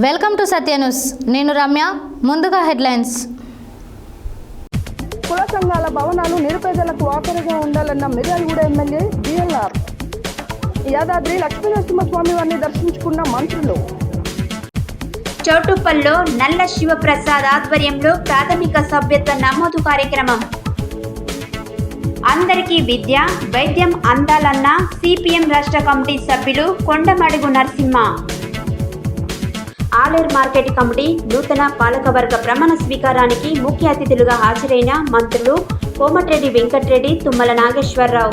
Welcome to Satya news. నేను రమ్య. ముందుగా headlines. కుల సంఘాల భవనాలు నిరుపేదలకు ఆసరగా ఉండాలన్న మిర్యాలగూడ ఎమ్మెల్యే బిఎల్ఆర్. యాదాద్రి లక్ష్మీనరసింహస్వామి వారిని దర్శించుకున్న మంత్రులు. చౌటుప్పల్లో నల్ల శివప్రసాద్ ఆధ్వర్యంలో ప్రాథమిక సభ్యత్వ నమోదు కార్యక్రమం. అందరికీ విద్య వైద్యం అందాలన్న సిపిఎం రాష్ట్ర కమిటీ సభ్యులు కొండమడుగు నరసింహ. ఆలేరు మార్కెట్ కమిటీ నూతన పాలకవర్గ ప్రమాణ స్వీకారానికి ముఖ్య అతిథులుగా హాజరైన మంత్రులు కోమటిరెడ్డి వెంకటరెడ్డి, తుమ్మల నాగేశ్వరరావు.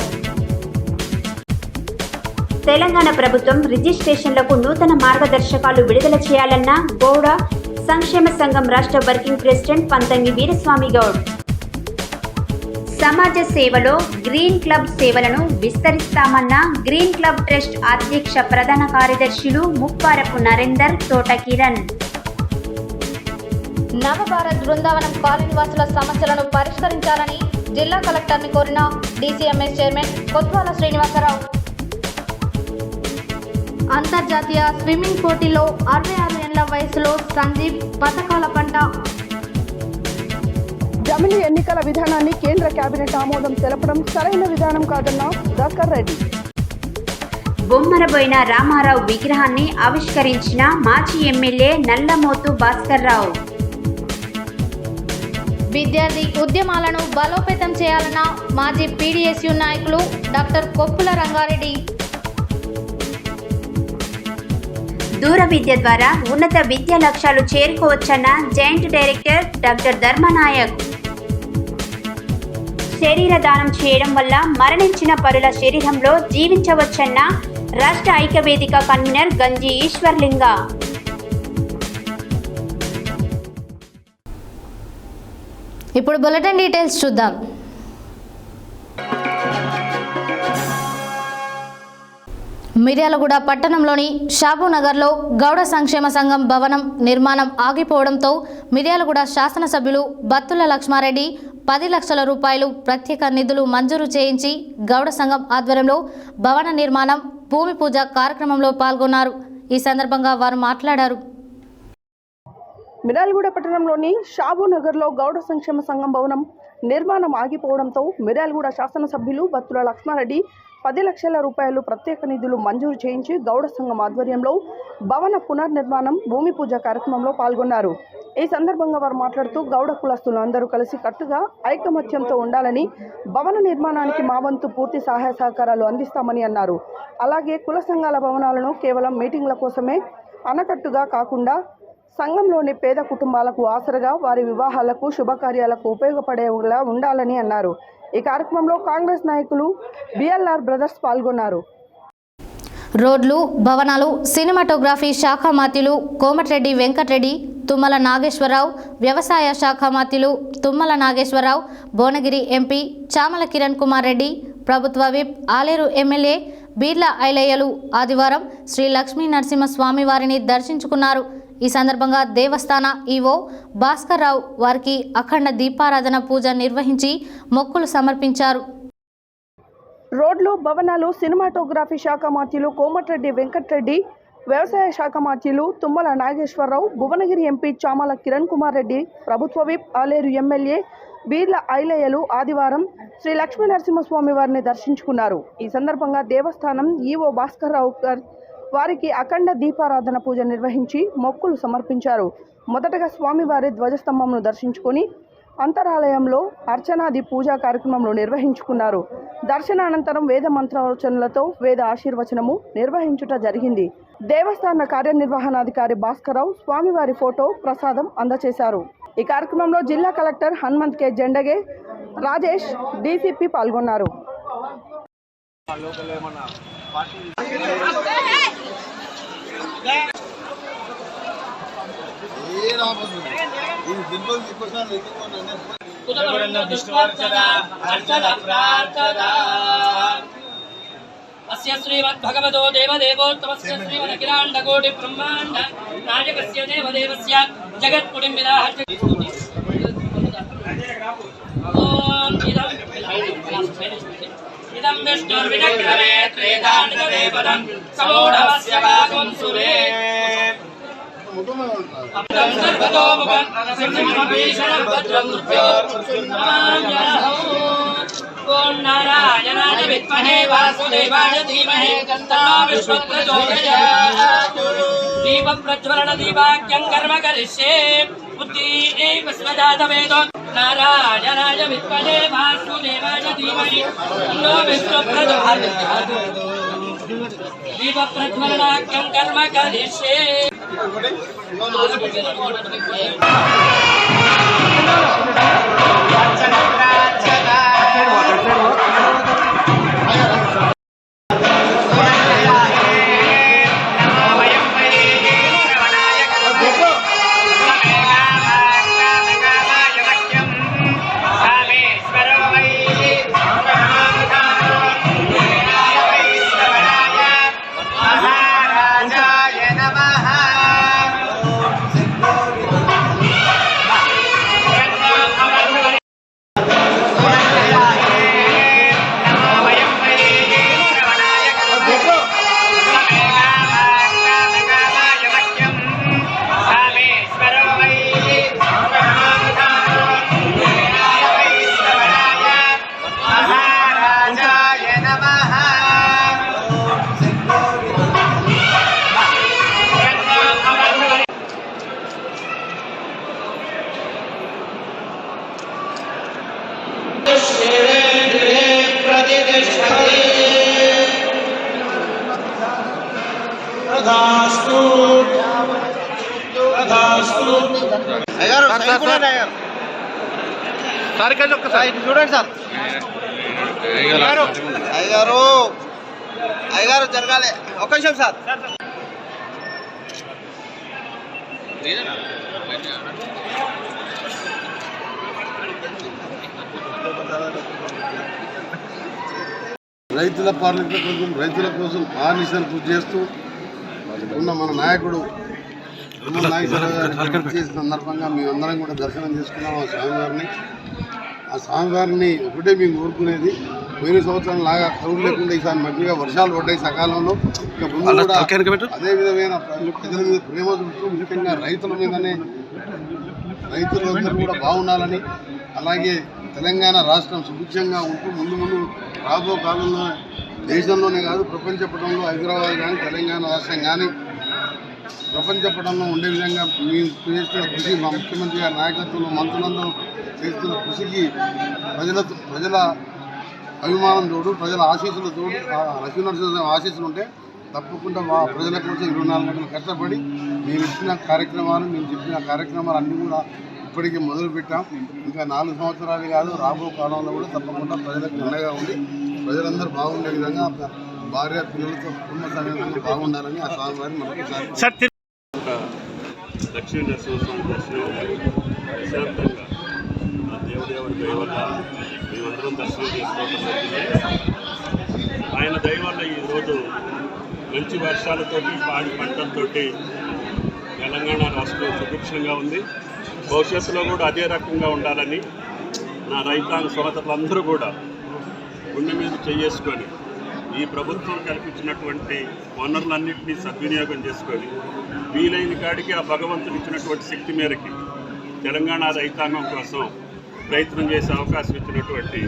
తెలంగాణ ప్రభుత్వం రిజిస్ట్రేషన్లకు నూతన మార్గదర్శకాలు విడుదల చేయాలన్న గౌడ సంక్షేమ సంఘం రాష్ట్ర వర్కింగ్ ప్రెసిడెంట్ పంతంగి వీరస్వామి గౌడ్. సమాజ సేవలో గ్రీన్ క్లబ్ సేవలను విస్తరిస్తామన్న గ్రీన్ క్లబ్ ట్రస్ట్ అధ్యక్ష ప్రధాన కార్యదర్శులు ముప్పారపు నరేందర్, తోట కిరణ్. నవభారత్ బృందావనం కాలనీ వాసుల సమస్యలను పరిష్కరించాలని జిల్లా కలెక్టర్ని కోరిన డీసీఎంఎస్ చైర్మన్ కొత్వాల శ్రీనివాసరావు. అంతర్జాతీయ స్విమ్మింగ్ పోటీలో 66 ఏళ్ల వయసులో సందీప్ పథకాల పంట. జమిలీ ఎన్నికల విధానాన్ని కేంద్ర కేబినెట్ ఆమోదం తెలపడం సరైన విధానం కాదన్న సుధాకర్ రెడ్డి. బొమ్మరబోయిన రామారావు విగ్రహాన్ని ఆవిష్కరించిన మాజీ ఎమ్మెల్యే నల్లమోతు భాస్కర్రావు. విద్యార్థి ఉద్యమాలను బలోపేతం చేయాలన్న మాజీ పీడీఎస్యూ నాయకులు డాక్టర్ కొప్పుల రంగారెడ్డి. దూర విద్య ద్వారా ఉన్నత విద్యా లక్ష్యాలు చేరుకోవచ్చన్న జాయింట్ డైరెక్టర్ డాక్టర్ ధర్మనాయక్. శరీర దానం చేయడం వల్ల మరణించిన పరుల శరీరంలో జీవించవచ్చన్న రాష్ట్ర ఐక్యవేదిక కన్వీనర్ గంజి ఈశ్వర్లింగ. ఇప్పుడు బులెటిన్ డీటెయిల్స్ చూద్దాం. మిర్యాలగూడ పట్టణంలోని షాబూనగర్లో గౌడ సంక్షేమ సంఘం భవనం నిర్మాణం ఆగిపోవడంతో మిర్యాలగూడ శాసనసభ్యులు బత్తుల లక్ష్మారెడ్డి 10 లక్షల రూపాయలు ప్రత్యేక నిధులు మంజూరు చేయించి గౌడ సంఘం ఆధ్వర్యంలో భవన నిర్మాణం భూమి పూజ కార్యక్రమంలో పాల్గొన్నారు. ఈ సందర్భంగా వారు మాట్లాడారు. మిర్యాలగూడ పట్టణంలోని షాబూనగర్లో గౌడ సంక్షేమ సంఘం భవనం నిర్మాణం ఆగిపోవడంతో మిర్యాలగూడ శాసనసభ్యులు బత్తుల లక్ష్మారెడ్డి 10 లక్షల రూపాయలు ప్రత్యేక నిధులు మంజూరు చేయించి గౌడ సంఘం ఆధ్వర్యంలో భవన పునర్నిర్మాణం భూమి పూజ కార్యక్రమంలో పాల్గొన్నారు. ఈ సందర్భంగా వారు మాట్లాడుతూ గౌడ కులస్తులు అందరూ కలిసి కట్టుగా ఐకమత్యంతో ఉండాలని, భవన నిర్మాణానికి మా వంతు పూర్తి సహాయ సహకారాలు అందిస్తామని అన్నారు. అలాగే కుల సంఘాల భవనాలను కేవలం మీటింగ్ల కోసమే అనకట్టుగా కాకుండా సంఘంలోని పేద కుటుంబాలకు ఆసరగా వారి వివాహాలకు శుభకార్యాలకు ఉపయోగపడేలా ఉండాలని అన్నారు. ఈ కార్యక్రమంలో కాంగ్రెస్ నాయకులు బిఎల్ఆర్ బ్రదర్స్ పాల్గొన్నారు. రోడ్లు, భవనాలు, సినిమాటోగ్రఫీ శాఖ మాత్యులు కోమటిరెడ్డి వెంకటరెడ్డి, తుమ్మల నాగేశ్వరరావు, వ్యవసాయ శాఖ మాత్యులు తుమ్మల నాగేశ్వరరావు, భువనగిరి ఎంపీ చామల కిరణ్ కుమార్ రెడ్డి, ప్రభుత్వ విప్ ఆలేరు ఎమ్మెల్యే బీర్ల ఐలయ్యలు ఆదివారం శ్రీ లక్ష్మీ నరసింహస్వామి వారిని దర్శించుకున్నారు. ఈ సందర్భంగా దేవస్థాన ఈవో భాస్కర్రావు వారికి అఖండ దీపారాధన పూజ నిర్వహించి మొక్కులు సమర్పించారు. రోడ్లు, భవనాలు, సినిమాటోగ్రఫీ శాఖ మాత్యులు కోమటిరెడ్డి వెంకటరెడ్డి, వ్యవసాయ శాఖ మాత్యులు తుమ్మల నాగేశ్వరరావు, భువనగిరి ఎంపీ చామల కిరణ్ కుమార్ రెడ్డి, ప్రభుత్వ విప్ ఆలేరు ఎమ్మెల్యే బీర్ల ఐలయ్యలు ఆదివారం శ్రీ లక్ష్మీ నరసింహస్వామి వారిని దర్శించుకున్నారు. ఈ సందర్భంగా దేవస్థానం ఈవో భాస్కర్రావు వారికి అఖండ దీపారాధన పూజ నిర్వహించి మొక్కులు సమర్పించారు. మొదటగా స్వామివారి ధ్వజస్తంభంను దర్శించుకొని అంతరాలయంలో అర్చనాది పూజా కార్యక్రమంలో నిర్వహించుకున్నారు. దర్శనానంతరం వేద మంత్రోచ్చరణలతో వేద ఆశీర్వచనము నిర్వహించుట జరిగింది. దేవస్థాన కార్యనిర్వహణాధికారి భాస్కర్రావు స్వామివారి ఫోటో ప్రసాదం అందజేశారు. ఈ కార్యక్రమంలో జిల్లా collector Hanumanth K Zendage, Rajesh, DCP పాల్గొన్నారు. अस्य श्रीमद्भगवतो देवदेवोत्तमस्य श्रीमदखिलाण्डकोटि ब्रह्माण्ड नायकस्य देवदेवस्य जगत्पुटिम्बिदाः इदं विष्णुर्विदग्रवे त्रेधान्यदेवदं समूढमस्य वागुं सुरे ఓం నారాయణాయ విద్మహే వాసుదేవాయ ధీమహి తన్నో విష్ణుః ప్రచోదయాత్. దీప ప్రజ్వలన దీపాఖ్యం కర్మ కరిష్యే బుద్ధిః స్వజాతవేదో. నారాయణాయ విద్మహే వాసుదేవాయ ధీమహి తన్నో విష్ణుః ప్రచోదయాత్. దీప ప్రజ్వలనాఖ్యం కర్మ కరిష్యే. చూడండి సార్ అయ్యగారు జరగాలి. ఒక్క నిమిషం సార్. రైతుల పార్లమెంట్ కోసం రైతుల కోసం ఆర్నిసలు కృషి చేస్తూ ఉన్న మన నాయకుడు నాగేశ్వరరావు గారి చేసిన సందర్భంగా మేమందరం కూడా దర్శనం చేసుకున్నాం ఆ స్వామివారిని. ఆ స్వామివారిని ఒకటే మేము కోరుకునేది, పోయిన సంవత్సరం లాగా కరువు లేకుండా ఈసారి మంచిగా వర్షాలు పడ్డాయి సకాలంలో. ఇక ముందు కూడా అదే విధమైన ప్రజల మీద ప్రేమ చూస్తూ ముఖ్యంగా రైతుల మీదనే రైతులందరూ కూడా బాగుండాలని, అలాగే తెలంగాణ రాష్ట్రం సుభిక్షంగా ఉంటూ ముందు ముందు రాబో కాలంలో దేశంలోనే కాదు ప్రపంచ పటంలో హైదరాబాద్ కానీ తెలంగాణ రాష్ట్రం కానీ ప్రపంచ పటంలో ఉండే విధంగా మేము చేస్తున్న కృషి, మా ముఖ్యమంత్రి గారి నాయకత్వంలో మంత్రులందరూ చేస్తున్న కృషికి ప్రజల అభిమానం తోడు, ప్రజల ఆశీస్సులతో, లక్ష్మీనరసింహ ఆశీస్సులు ఉంటే తప్పకుండా మా ప్రజల కోసం 24 గంటలు కష్టపడి మేము ఇచ్చిన కార్యక్రమాలు, మేము చెప్పిన కార్యక్రమాలు అన్నీ కూడా ఇప్పటికే మొదలుపెట్టాం. ఇంకా 4 సంవత్సరాలు కాదు, రాబో కాలంలో కూడా తప్పకుండా ప్రజలకు అండగా ఉండి ప్రజలందరూ బాగుండే విధంగా భార్య పిల్లలతో కుటుంబ సమేతంగా బాగుండాలని ఆ స్వామివారిని మరొకసారి లక్ష్మీ నరసింహస్వామి దర్శనం ప్రశాంతంగా ఆ దేవదేవుని దయ వల్ల మేమందరం దర్శనం చేసుకోవడం జరిగింది. ఆయన దయ వల్ల ఈరోజు మంచి వర్షాలతోటి పాడి పంటలతోటి తెలంగాణ రాష్ట్రం సుభిక్షంగా ఉంది. భవిష్యత్తులో కూడా అదే రకంగా ఉండాలని నా రైతాంగ సోదరులందరూ కూడా గుండె మీద చేసుకొని ఈ ప్రభుత్వం కల్పించినటువంటి వనరులన్నింటినీ సద్వినియోగం చేసుకొని వీలైన కాడికి ఆ భగవంతుడు ఇచ్చినటువంటి శక్తి మేరకి తెలంగాణ రైతాంగం కోసం ప్రయత్నం చేసే అవకాశం ఇచ్చినటువంటి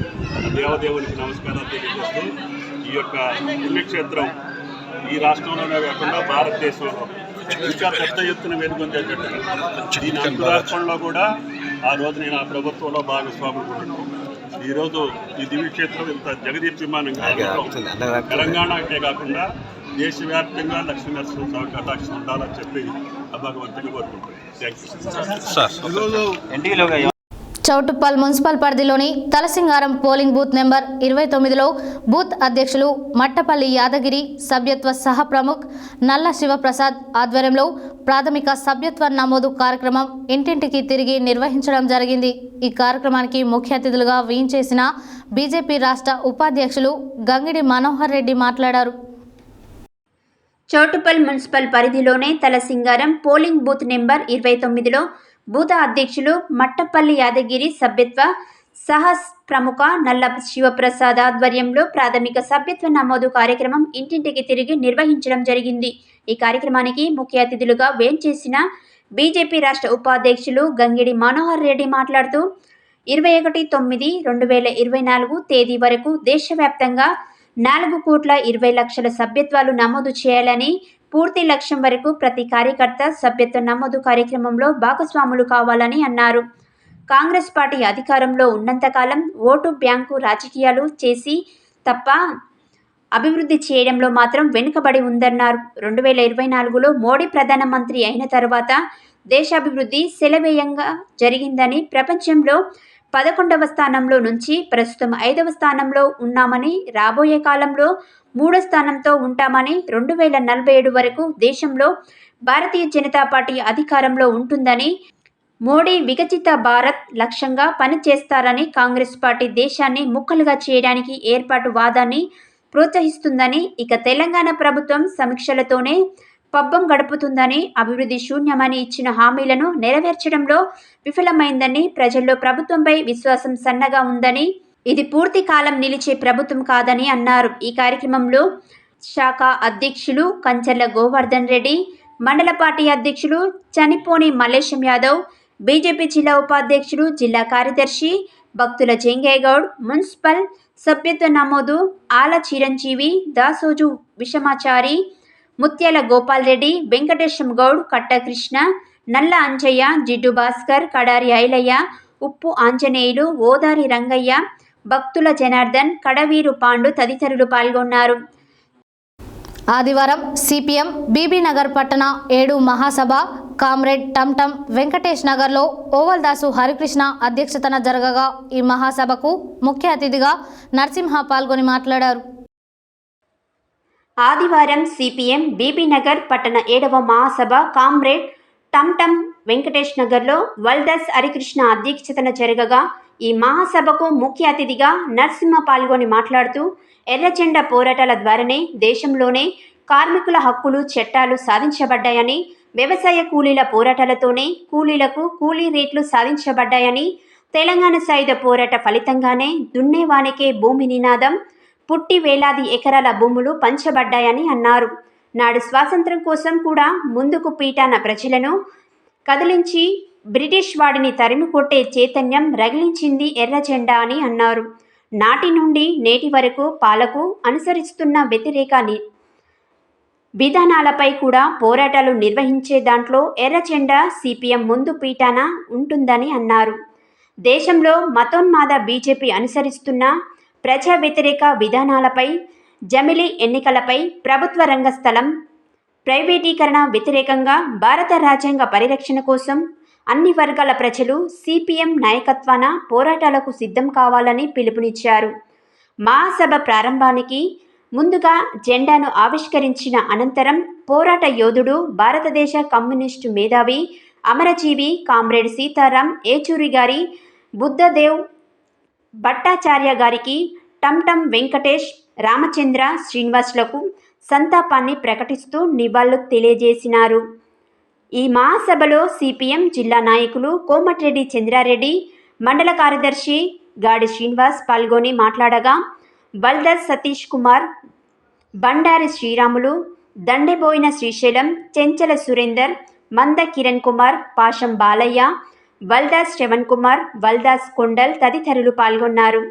దేవదేవునికి నమస్కారాలు తెలియజేస్తూ ఈ యొక్క పుణ్యక్షేత్రం ఈ రాష్ట్రంలోనే కాకుండా భారతదేశంలో ఇంకా పెద్ద ఎత్తున వెలుగొందేటట్టుగా దీని అంకురార్పణలో కూడా ఆ రోజు నేను ఆ ప్రభుత్వంలో భాగస్వాములు ఉన్నాను. ఈరోజు ఈ దివ్యక్షేత్రం ఇంత జగదీప్యమానంగా తెలంగాణకే కాకుండా దేశవ్యాప్తంగా లక్ష్మీనరసింహస్వామి కటాక్షం ఉండాలని చెప్పి ఆ భగవంతుని కోరుకుంటున్నాను. Thank you. చౌటుప్పల్ మున్సిపల్ పరిధిలోని తలసింగారం పోలింగ్ బూత్ నెంబర్ 29లో బూత్ అధ్యక్షులు మట్టపల్లి యాదగిరి సభ్యత్వ సహ ప్రముఖ్ నల్ల శివప్రసాద్ ఆధ్వర్యంలో ప్రాథమిక సభ్యత్వ నమోదు కార్యక్రమం ఇంటింటికి తిరిగి నిర్వహించడం జరిగింది. ఈ కార్యక్రమానికి ముఖ్య అతిథులుగా వేయించేసిన బీజేపీ రాష్ట్ర ఉపాధ్యక్షులు గంగిడి మనోహర్ రెడ్డి మాట్లాడారు. చౌటుప్పల్ మున్సిపల్ పరిధిలోనే తలసింగారం పోలింగ్ బూత్ నెంబర్ 29లో బూత్ అధ్యక్షులు మట్టపల్లి యాదగిరి సభ్యత్వ సహస్ ప్రముఖ నల్ల శివప్రసాద్ ఆధ్వర్యంలో ప్రాథమిక సభ్యత్వ నమోదు కార్యక్రమం ఇంటింటికి తిరిగి నిర్వహించడం జరిగింది. ఈ కార్యక్రమానికి ముఖ్య అతిథులుగా వేంచేసిన బీజేపీ రాష్ట్ర ఉపాధ్యక్షులు గంగిడి మనోహర్ రెడ్డి మాట్లాడుతూ 21/9/2024 తేదీ వరకు దేశవ్యాప్తంగా 4,20,00,000 సభ్యత్వాలు నమోదు చేయాలని, పూర్తి లక్ష్యం వరకు ప్రతి కార్యకర్త సభ్యత్వ నమోదు కార్యక్రమంలో భాగస్వాములు కావాలని అన్నారు. కాంగ్రెస్ పార్టీ అధికారంలో ఉన్నంతకాలం ఓటు బ్యాంకు రాజకీయాలు చేసి తప్ప అభివృద్ధి చేయడంలో మాత్రం వెనుకబడి ఉందన్నారు. 2024లో మోడీ ప్రధానమంత్రి అయిన తర్వాత దేశాభివృద్ధి శరవేగంగా జరిగిందని, ప్రపంచంలో 11వ స్థానంలో నుంచి ప్రస్తుతం 5వ స్థానంలో ఉన్నామని, రాబోయే కాలంలో 3వ స్థానంతో ఉంటామని, 2047 వరకు దేశంలో భారతీయ జనతా పార్టీ అధికారంలో ఉంటుందని, మోడీ వికసిత భారత్ లక్ష్యంగా పనిచేస్తారని, కాంగ్రెస్ పార్టీ దేశాన్ని ముక్కలుగా చేయడానికి ఏర్పాటు వాదాన్ని ప్రోత్సహిస్తుందని, ఇక తెలంగాణ ప్రభుత్వం సమీక్షలతోనే పబ్బం గడుపుతుందని, అభివృద్ధి శూన్యమని ఇచ్చిన హామీలను నెరవేర్చడంలో విఫలమైందని, ప్రజల్లో ప్రభుత్వంపై విశ్వాసం సన్నగా ఉందని, ఇది పూర్తి కాలం నిలిచే ప్రభుత్వం కాదని అన్నారు. ఈ కార్యక్రమంలో శాఖ అధ్యక్షులు కంచర్ల గోవర్ధన్ రెడ్డి, మండల పార్టీ అధ్యక్షులు చనిపోని మల్లేశం యాదవ్, బీజేపీ జిల్లా ఉపాధ్యక్షులు, జిల్లా కార్యదర్శి భక్తుల జంగయ్య గౌడ్, మున్సిపల్ సభ్యత్వ నమోదు ఆల చిరంజీవి, దాసోజు విషమాచారి, ముత్యాల గోపాల్ రెడ్డి, వెంకటేశం గౌడ్, కట్ట కృష్ణ, నల్ల అంజయ్య, జిడ్డు భాస్కర్, కడారి ఐలయ్య, ఉప్పు ఆంజనేయులు, ఓదారి రంగయ్య, భక్తుల జనార్దన్, కడవీరు పాండు తదితరులు పాల్గొన్నారు. ఆదివారం సిపిఎం బీబీనగర్ పట్టణ 7 మహాసభ కామ్రేడ్ టంటం వెంకటేష్ నగర్లో ఓవల్దాసు హరికృష్ణ అధ్యక్షతన జరగగా ఈ మహాసభకు ముఖ్య అతిథిగా నరసింహ పాల్గొని మాట్లాడారు. ఆదివారం సిపిఎం బీబీనగర్ పట్టణ 7వ మహాసభ కామ్రేడ్ టంటం వెంకటేష్ నగర్లో వల్దాస్ హరికృష్ణ అధ్యక్షతన జరగగా ఈ మహాసభకు ముఖ్య అతిథిగా నరసింహ పాల్గొని మాట్లాడుతూ ఎర్రజెండా పోరాటాల ద్వారానే దేశంలోనే కార్మికుల హక్కులు చట్టాలు సాధించబడ్డాయని, వ్యవసాయ కూలీల పోరాటాలతోనే కూలీలకు కూలీ రేట్లు సాధించబడ్డాయని, తెలంగాణ సాయుధ పోరాట ఫలితంగానే దున్నేవానికే భూమి నినాదం పుట్టి వేలాది ఎకరాల భూములు పంచబడ్డాయని అన్నారు. నాడు స్వాతంత్ర్యం కోసం కూడా ముందుకు పీటాన ప్రజలను కదిలించి బ్రిటిష్ వాడిని తరిమి కొట్టే చైతన్యం రగిలించింది ఎర్రజెండా అని అన్నారు. నాటి నుండి నేటి వరకు పాలకు అనుసరిస్తున్న వ్యతిరేక విధానాలపై కూడా పోరాటాలు నిర్వహించే దాంట్లో ఎర్రజెండా సిపిఎం ముందు పీటాన ఉంటుందని అన్నారు. దేశంలో మతోన్మాద బీజేపీ అనుసరిస్తున్న ప్రజా వ్యతిరేక విధానాలపై, జమిలీ ఎన్నికలపై, ప్రభుత్వ రంగ స్థలం ప్రైవేటీకరణ వ్యతిరేకంగా భారత రాజ్యాంగ పరిరక్షణ కోసం అన్ని వర్గాల ప్రజలు సిపిఎం నాయకత్వాన పోరాటాలకు సిద్ధం కావాలని పిలుపునిచ్చారు. మహాసభ ప్రారంభానికి ముందుగా జెండాను ఆవిష్కరించిన అనంతరం పోరాట యోధుడు, భారతదేశ కమ్యూనిస్టు మేధావి, అమరజీవి కామ్రేడ్ సీతారాం ఏచూరి గారి, బుద్ధదేవ్ భట్టాచార్య గారికి, టంటం వెంకటేష్, రామచంద్ర, శ్రీనివాసులకు సంతాపాన్ని ప్రకటిస్తూ నివాళులు తెలియజేసినారు. ఈ మహాసభలో సిపిఎం జిల్లా నాయకులు కోమటిరెడ్డి చంద్రారెడ్డి, మండల కార్యదర్శి గాడి శ్రీనివాస్ పాల్గొని మాట్లాడగా, బల్దర్ సతీష్ కుమార్, బండారి శ్రీరాములు, దండెబోయిన శ్రీశైలం, చెంచల సురేందర్, మంద కిరణ్ కుమార్, పాషం బాలయ్య, వల్దాస్ శ్రవణ్ కుమార్, వల్దాస్ కొండల్ తదితరులు పాల్గొన్నారు.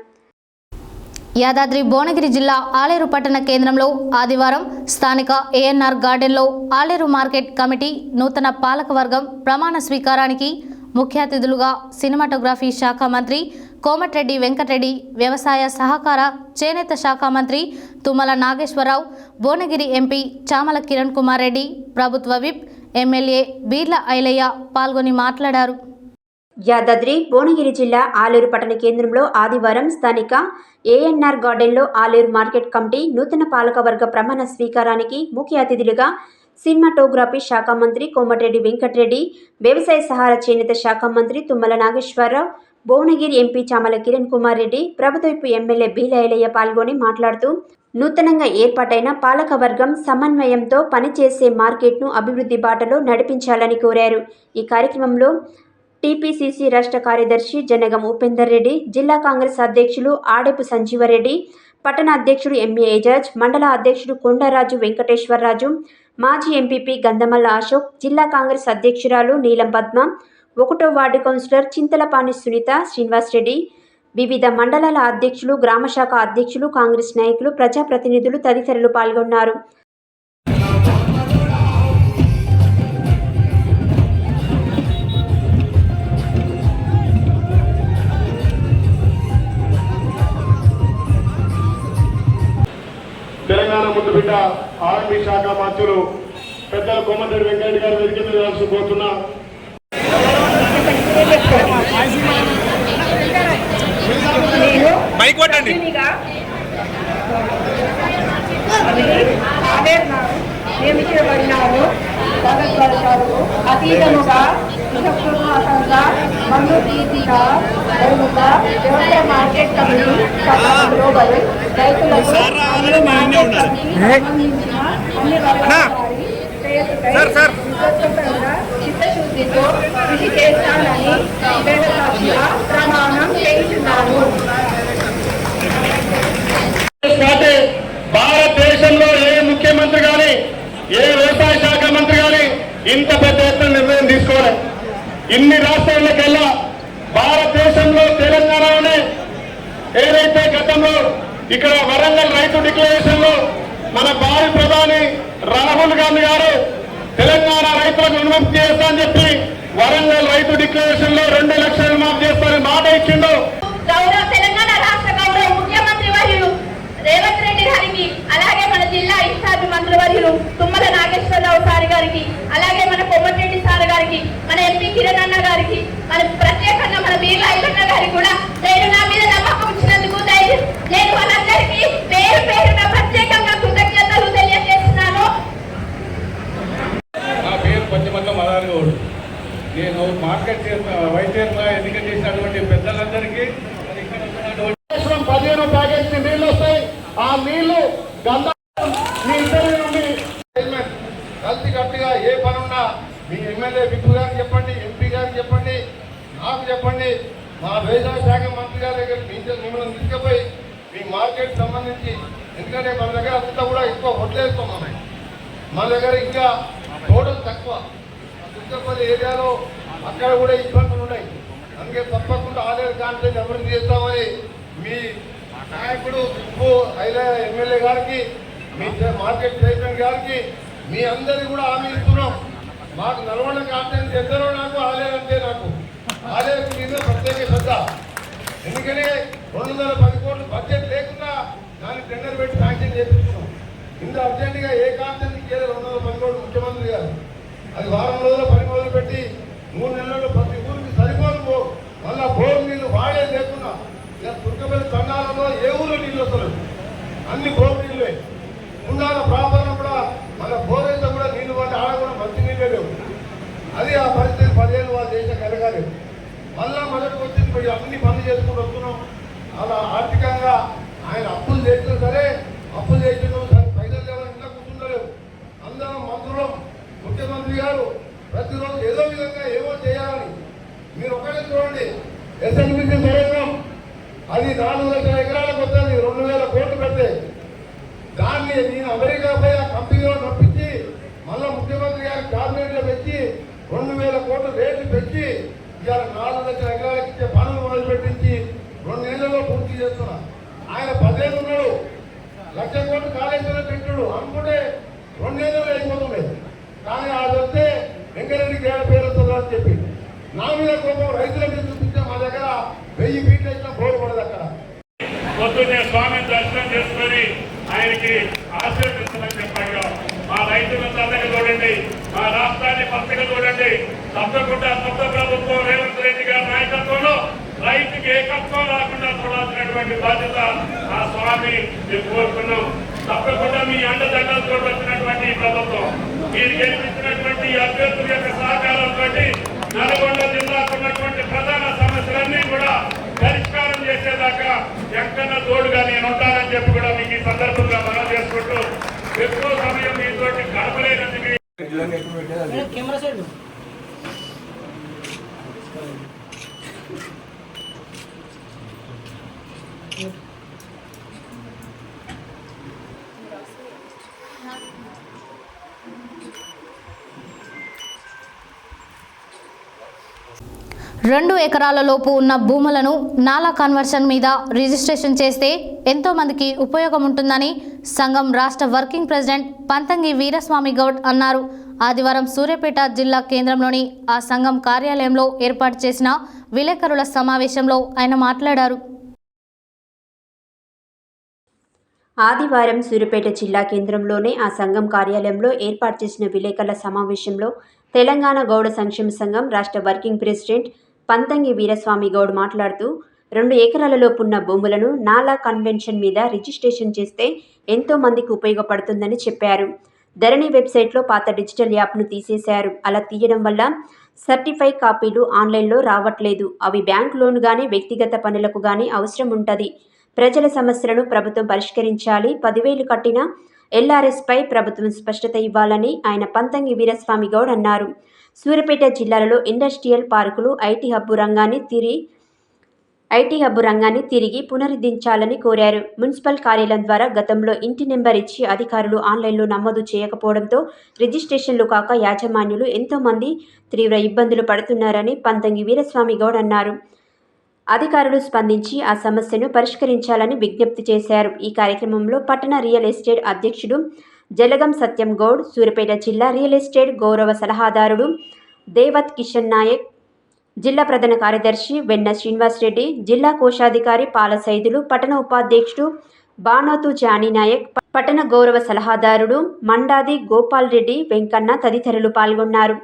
యాదాద్రి భువనగిరి జిల్లా ఆలేరు పట్టణ కేంద్రంలో ఆదివారం స్థానిక ఏఎన్ఆర్ గార్డెన్లో ఆలేరు మార్కెట్ కమిటీ నూతన పాలకవర్గం ప్రమాణ స్వీకారానికి ముఖ్య అతిథులుగా సినిమాటోగ్రఫీ శాఖ మంత్రి కోమటిరెడ్డి వెంకటరెడ్డి, వ్యవసాయ సహకార చేనేత శాఖ మంత్రి తుమ్మల నాగేశ్వరరావు, భువనగిరి ఎంపీ చామల కిరణ్ కుమార్ రెడ్డి, ప్రభుత్వ విప్ ఎమ్మెల్యే బీర్ల ఐలయ్య పాల్గొని మాట్లాడారు. యాదాద్రి భువనగిరి జిల్లా ఆలేరు పట్టణ కేంద్రంలో ఆదివారం స్థానిక ఏఎన్ఆర్ గార్డెన్లో ఆలేరు మార్కెట్ కమిటీ నూతన పాలకవర్గ ప్రమాణ స్వీకారానికి ముఖ్య అతిథులుగా సినిమాటోగ్రఫీ శాఖ మంత్రి కోమటిరెడ్డి వెంకటరెడ్డి, వ్యవసాయ సహార చేనేత శాఖ మంత్రి తుమ్మల నాగేశ్వరరావు, భువనగిరి ఎంపీ చామల కిరణ్ కుమార్ రెడ్డి, ప్రభుత్వపు ఎమ్మెల్యే బీర్ల ఐలయ్య పాల్గొని మాట్లాడుతూ నూతనంగా ఏర్పాటైన పాలకవర్గం సమన్వయంతో పనిచేసే మార్కెట్ను అభివృద్ధి బాటలో నడిపించాలని కోరారు. ఈ కార్యక్రమంలో టీపీసీసీ రాష్ట్ర కార్యదర్శి జనగం ఉపేందర్ రెడ్డి, జిల్లా కాంగ్రెస్ అధ్యక్షులు ఆడెపు సంజీవరెడ్డి, పట్టణ అధ్యక్షుడు ఎంఏ ఏజాజ్, మండల అధ్యక్షుడు కొండరాజు వెంకటేశ్వరరాజు, మాజీ ఎంపీపీ గంధమల్ల అశోక్, జిల్లా కాంగ్రెస్ అధ్యక్షురాలు నీలం పద్మ, 1వ వార్డు కౌన్సిలర్ చింతలపాని సునీత శ్రీనివాస్ రెడ్డి, వివిధ మండలాల అధ్యక్షులు, గ్రామశాఖ అధ్యక్షులు, కాంగ్రెస్ నాయకులు, ప్రజాప్రతినిధులు తదితరులు పాల్గొన్నారు. తెలంగాణ ముందు బిడ్డ ఆర్మీ శాఖ మంత్రులు పెద్దలు కోమటిరెడ్డి వెంకయ్య గారు వేదిక మీద కలిసిపోతున్నా. నియమించబడినారు. అతీతముగా విషపూర్వకంగా మన్ను తీసిగా జరుగుతా వ్యవసాయ మార్కెట్ కమిటీ గ్లోబల్ రైతులకు అన్ని మార్కెట్ కమిటీ సంబంధించిన అన్ని వర్గాల చిత్తశుద్ధితో కృషి చేస్తానని వేదసాక్షిగా ప్రమాణం చేయించున్నాను. భారతదేశంలో ఏ ముఖ్యమంత్రి కానీ ఏ వ్యవసాయ శాఖ మంత్రి కానీ ఇంత పెద్ద ఎత్తున నిర్ణయం తీసుకోవాలి. ఇన్ని రాష్ట్రాలకెల్లా భారతదేశంలో తెలంగాణలోనే ఏదైతే గతంలో ఇక్కడ వరంగల్ రైతు డిక్లరేషన్ లో మన భావి ప్రధాని రాహుల్ గాంధీ గారు తెలంగాణ రైతులకు రుణమాఫీ చేస్తా అని చెప్పి వరంగల్ రైతు డిక్లరేషన్ లో 2 లక్షలు మాఫీ చేస్తారని మాట ఇచ్చిండు. గౌరవ తెలంగాణ రాష్ట్ర గౌరవ ముఖ్యమంత్రి వర్యులు రేవంత్ రెడ్డి గారికి, అలాగే మన జిల్లా ఇన్ఛార్జ్ మంత్రి వర్యులు తుమ్మల నాగేశ్వరరావు సార్ గారికి, అలాగే మన కోమటిరెడ్డి సార్ గారికి, మన ఎంపీ కిరణ్ అన్న గారికి, మన ప్రత్యేకంగా మన బీర్లా ఐలన్న గారికి కూడా నేను నా మీద నమ్మకం ఇచ్చినందుకు నేను వాళ్ళందరికీ పేరు పేరున ప్రత్యేకంగా కృతజ్ఞతలు తెలియజేస్తున్నాను. నా పేరు పంచమల్ల మదారిగౌడ్. నేను మార్కెట్ వైద్యంగా ఎన్నిక చేసినటువంటి పెద్దలందరికీ 15 ప్యాకెట్ నీళ్లు వస్తాయి. ఆ నీళ్లు మీ ఇద్దరి నుండి కలిసి గట్టిగా ఏ పని ఉన్నా మీ ఎమ్మెల్యే విప్పు గారికి చెప్పండి, ఎంపీ గారికి చెప్పండి, నాకు చెప్పండి, మా వ్యవసాయ శాఖ మంత్రి గారి దగ్గర మిమ్మల్ని తీసుకుపోయి మీ మార్కెట్ సంబంధించి, ఎందుకంటే మన దగ్గర అంతా కూడా ఎక్కువ వడ్లేస్తున్నాం. మన దగ్గర ఇంకా టోటల్ తక్కువ. చుట్టుపక్కల ఏరియాలో అక్కడ కూడా ఇబ్బందులు ఉన్నాయి. అందుకే తప్పకుండా ఆదాయ కాంట్రాక్ట్ అభివృద్ధి చేస్తామని మీ నాయకుడు విప్పు ఎమ్మెల్యే గారికి, మీ మార్కెట్ చైర్మన్ గారికి, మీ అందరికీ కూడా హామీ ఇస్తున్నాం. మాకు నల్గొండ కాంట్రాక్ట్ ఎందరో నాకు ఆలయంటే నాకు ఆలయం మీద ప్రత్యేక శ్రద్ధ. ఎందుకని 210 కోట్లు బడ్జెట్ లేకుండా దాన్ని టెండర్ పెట్టి శాంక్షన్ చేపిస్తున్నాం. ఇంత అర్జెంటుగా ఏ కాంట్రాక్ట్ చేయలేదు 210 కోట్లు ముఖ్యమంత్రి గారు. అది వారం రోజులు పని మొదలు పెట్టి 3 నెలల్లో ప్రతి ఊరికి సరిపోదు. మళ్ళా బోర్ నీళ్ళు వాడే లేకుండా ఇలా తుర్కపల్లి తండాలలో ఏ ఊళ్ళో నీళ్ళు వస్తలేదు, అన్ని బోర్ నీళ్ళే. ఉండాల ప్రాపర్న కూడా మన బోర్ అయితే కూడా నీళ్ళు పడి ఆడ కూడా మంచి నీళ్ళే లేవు. అది ఆ పరిస్థితి 10 ఏళ్ళు వాళ్ళ దేశం కలగాలి. మళ్ళా మొదటికి వచ్చింది అన్ని పనులు చేసుకుంటూ వస్తున్నాం. అలా ఆర్థికంగా ఆయన అప్పులు చేసినా సరే, అప్పులు చేసినాం సరే, పైసలు లేవని ఇంట్లో కూర్చుంటలేవు. అందరం మంత్రులు, ముఖ్యమంత్రి గారు ప్రతిరోజు ఏదో విధంగా ఏమో చేయాలని. మీరు ఒకటే చూడండి, ఎస్ఎన్బిసి సరైన అది 4 లక్షల ఎకరాలకు వస్తుంది. 2000 కోట్లు పెడితే దాన్ని నేను అమెరికా పోయి ఆ కంపెనీలో నప్పించి మళ్ళీ ముఖ్యమంత్రి గారి క్యాబినెట్లో పెంచి 2000 కోట్లు రేట్లు పెంచి ఇవాళ 4 లక్షల ఎకరాలకు ఇచ్చే పనులు మొదలుపెట్టించి 2 నెలల్లో పూర్తి చేస్తున్నా. ఆయన 10 ఏళ్ళు ఉన్నాడు, 1,00,000 కోట్లు కాళేశ్వరం పెట్టాడు అనుకుంటే 2 నెలల్లో అయిపోతుండే. కానీ అది వస్తే వెంకరెడ్డికి ఏడ పేరు వస్తుందో అని చెప్పి నా మీద కోపం రైతుల మీద చూపించే మా దగ్గర 1000 ఫీట్లు వేసిన బోర్డు పడదు. అక్కడ పొద్దున్నే స్వామిని దర్శనం చేసుకొని ఆయనకి ఆశీర్వదించమని చెప్పాడు. మా రైతులను చల్లగా చూడండి, మా రాష్ట్రాన్ని పచ్చగా చూడండి. తప్పకుండా కొత్త ప్రభుత్వం రేవంత్ రెడ్డి గారి నాయకత్వంలో రైతుకి ఏకత్వం రాకుండా చూడాల్సినటువంటి బాధ్యత ఆ స్వామి కోరుకున్నాం. తప్పకుండా మీ అండదండలతో వచ్చినటువంటి ప్రభుత్వం, మీరు గెలిపించినటువంటి అభ్యర్థుల యొక్క సహకారంతో నల్గొండ జిల్లాకు ఉన్నటువంటి ప్రధాన సమస్యలన్నీ కూడా పరిష్కారం చేసేదాకా ఎక్కడన్నా తోడుగా నేను ఉంటానని చెప్పి కూడా మీకు ఈ సందర్భంగా మనం చేసుకుంటూ ఎక్కువ సమయం మీతో గడపలేనందుకు 2 ఎకరాల లోపు ఉన్న భూములను నాలా కన్వర్షన్ మీద రిజిస్ట్రేషన్ చేస్తే ఎంతో మందికి ఉపయోగం ఉంటుందని సంఘం రాష్ట్ర వర్కింగ్ ప్రెసిడెంట్ పంతంగి వీరస్వామి గౌడ్ అన్నారు. ఆదివారం సూర్యాపేట జిల్లా కేంద్రంలోని ఆ సంఘం కార్యాలయంలో ఏర్పాటు చేసిన విలేకరుల సమావేశంలో ఆయన మాట్లాడారు. ఆదివారం సూర్యాపేట జిల్లా కేంద్రంలోని ఆ సంఘం కార్యాలయంలో ఏర్పాటు చేసిన విలేకరుల సమావేశంలో తెలంగాణ గౌడ సంక్షేమ సంఘం రాష్ట్ర వర్కింగ్ ప్రెసిడెంట్ పంతంగి వీరస్వామి గౌడ్ మాట్లాడుతూ 2 ఎకరాల లోపున్న భూములను నాలా కన్వెన్షన్ మీద రిజిస్ట్రేషన్ చేస్తే ఎంతో మందికి ఉపయోగపడుతుందని చెప్పారు. ధరణి వెబ్సైట్లో పాత డిజిటల్ యాప్ను తీసేశారు. అలా తీయడం వల్ల సర్టిఫై కాపీలు ఆన్లైన్లో రావట్లేదు. అవి బ్యాంక్ లోన్ కానీ వ్యక్తిగత పనులకు కానీ అవసరం ఉంటుంది. ప్రజల సమస్యలను ప్రభుత్వం పరిష్కరించాలి. 10,000 కట్టిన ఎల్ఆర్ఎస్పై ప్రభుత్వం స్పష్టత ఇవ్వాలని ఆయన పంతంగి వీరస్వామి గౌడ్ అన్నారు. సూర్యాపేట జిల్లాలో ఇండస్ట్రియల్ పార్కులు ఐటీ హబ్బు రంగాన్ని తిరిగి పునరుద్ధరించాలని కోరారు. మున్సిపల్ కార్యాలయం ద్వారా గతంలో ఇంటి నెంబర్ ఇచ్చి అధికారులు ఆన్లైన్లో నమోదు చేయకపోవడంతో రిజిస్ట్రేషన్లు కాక యాజమాన్యులు ఎంతోమంది తీవ్ర ఇబ్బందులు పడుతున్నారని పంతంగి వీరస్వామి గౌడ్ అన్నారు. అధికారులు స్పందించి ఆ సమస్యను పరిష్కరించాలని విజ్ఞప్తి చేశారు. ఈ కార్యక్రమంలో పట్టణ రియల్ ఎస్టేట్ అధ్యక్షుడు జలగం సత్యం గౌడ్, సూర్యాపేట జిల్లా రియల్ ఎస్టేట్ గౌరవ సలహాదారుడు దేవత్ కిషన్ నాయక్, జిల్లా ప్రధాన కార్యదర్శి వెన్న శ్రీనివాస్ రెడ్డి, జిల్లా కోశాధికారి పాల సైదులు, పట్టణ ఉపాధ్యక్షుడు బానోతు జానీ నాయక్, పట్టణ గౌరవ సలహాదారుడు మండాది గోపాల్ రెడ్డి, వెంకన్న తదితరులు పాల్గొన్నారు.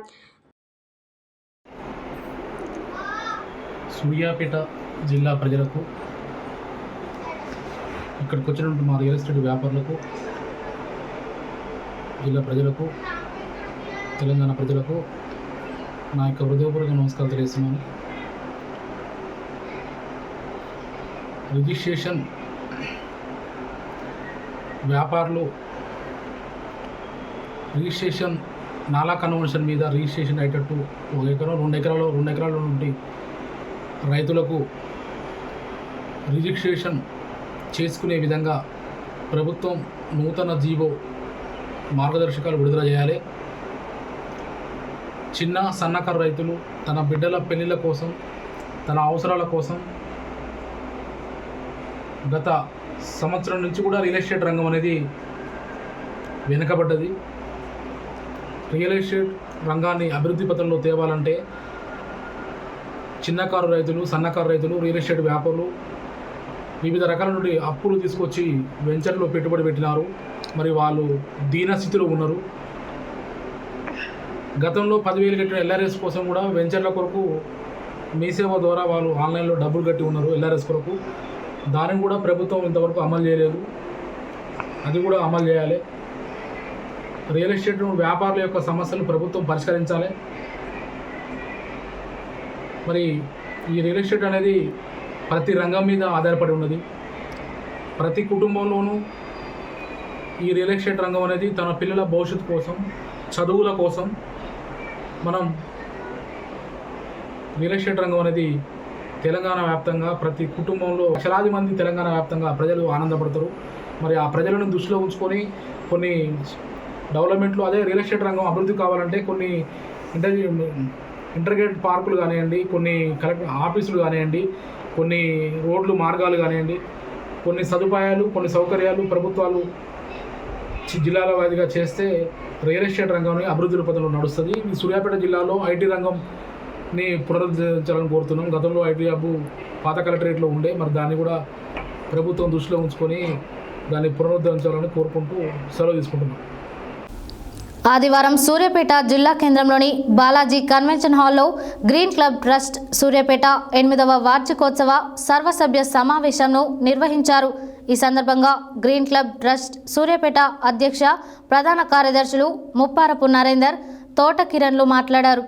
సూర్యాపేట జిల్లా ప్రజలకు, ఇక్కడికి వచ్చినటువంటి మా రియల్ ఎస్టేట్ వ్యాపారులకు, జిల్లా ప్రజలకు, తెలంగాణ ప్రజలకు నా యొక్క హృదయపూర్వక నమస్కారాలు తెలియజేస్తున్నాను. రిజిస్ట్రేషన్ వ్యాపారులు రిజిస్ట్రేషన్ నాలా కన్వర్షన్ మీద రిజిస్ట్రేషన్ అయ్యేటట్టు 1 ఎకరం 2 ఎకరాల నుండి రైతులకు రిజిస్ట్రేషన్ చేసుకునే విధంగా ప్రభుత్వం నూతన జీవో మార్గదర్శకాలు విడుదల చేయాలి. చిన్న సన్నకారు రైతులు తన బిడ్డల పెళ్లిళ్ళ కోసం, తన అవసరాల కోసం గత సంవత్సరం నుంచి కూడా రియల్ ఎస్టేట్ రంగం అనేది వెనుకబడ్డది. రియల్ ఎస్టేట్ రంగాన్ని అభివృద్ధి పథంలో తేవాలంటే చిన్నకారు రైతులు, సన్నకారు రైతులు, రియల్ ఎస్టేట్ వ్యాపారులు వివిధ రకాల నుండి అప్పులు తీసుకొచ్చి వెంచర్లో పెట్టుబడి పెట్టినారు. మరి వాళ్ళు దీనస్థితిలో ఉన్నారు. గతంలో 10,000 కట్టిన ఎల్ఆర్ఎస్ కోసం కూడా వెంచర్ల కొరకు మీ సేవ ద్వారా వాళ్ళు ఆన్లైన్లో డబ్బులు కట్టి ఉన్నారు ఎల్ఆర్ఎస్ కొరకు. దానిని కూడా ప్రభుత్వం ఇంతవరకు అమలు చేయలేదు. అది కూడా అమలు చేయాలి. రియల్ ఎస్టేట్ వ్యాపారుల యొక్క సమస్యలు ప్రభుత్వం పరిష్కరించాలి. మరి ఈ రియల్ ఎస్టేట్ అనేది ప్రతి రంగం మీద ఆధారపడి ఉన్నది. ప్రతి కుటుంబంలోనూ ఈ రియల్ ఎస్టేట్ రంగం అనేది తన పిల్లల భవిష్యత్తు కోసం, చదువుల కోసం మనం రియల్ ఎస్టేట్ రంగం అనేది తెలంగాణ వ్యాప్తంగా ప్రతి కుటుంబంలో లక్షలాది మంది తెలంగాణ వ్యాప్తంగా ప్రజలు ఆనందపడతారు. మరి ఆ ప్రజలను దృష్టిలో ఉంచుకొని కొన్ని డెవలప్మెంట్లు, అదే రియల్ ఎస్టేట్ రంగం అభివృద్ధి కావాలంటే కొన్ని ఇంటర్గేట్ పార్కులు కానివ్వండి, కొన్ని కలెక్టర్ ఆఫీసులు కానివ్వండి, కొన్ని రోడ్లు మార్గాలు కానివ్వండి, కొన్ని సదుపాయాలు, కొన్ని సౌకర్యాలు ప్రభుత్వాలు జిల్లాల వారీగా చేస్తే రియల్ ఎస్టేట్ రంగం అభివృద్ధి పథంలో నడుస్తుంది. ఈ సూర్యాపేట జిల్లాలో ఐటీ రంగంని పునరుద్ధరించాలని కోరుతున్నాం. గతంలో ఐటీ హబ్బు పాత కలెక్టరేట్లో ఉండే, మరి దాన్ని కూడా ప్రభుత్వం దృష్టిలో ఉంచుకొని దాన్ని పునరుద్ధరించాలని కోరుకుంటూ సెలవు తీసుకుంటున్నాం. ఆదివారం సూర్యాపేట జిల్లా కేంద్రంలోని బాలాజీ కన్వెన్షన్ హాల్లో గ్రీన్ క్లబ్ ట్రస్ట్ సూర్యాపేట 8వ వార్షికోత్సవ సర్వసభ్య సమావేశంను నిర్వహించారు. ఈ సందర్భంగా గ్రీన్ క్లబ్ ట్రస్ట్ సూర్యాపేట అధ్యక్ష, ప్రధాన కార్యదర్శులు ముప్పారపు నరేందర్, తోట కిరణ్లు మాట్లాడారు.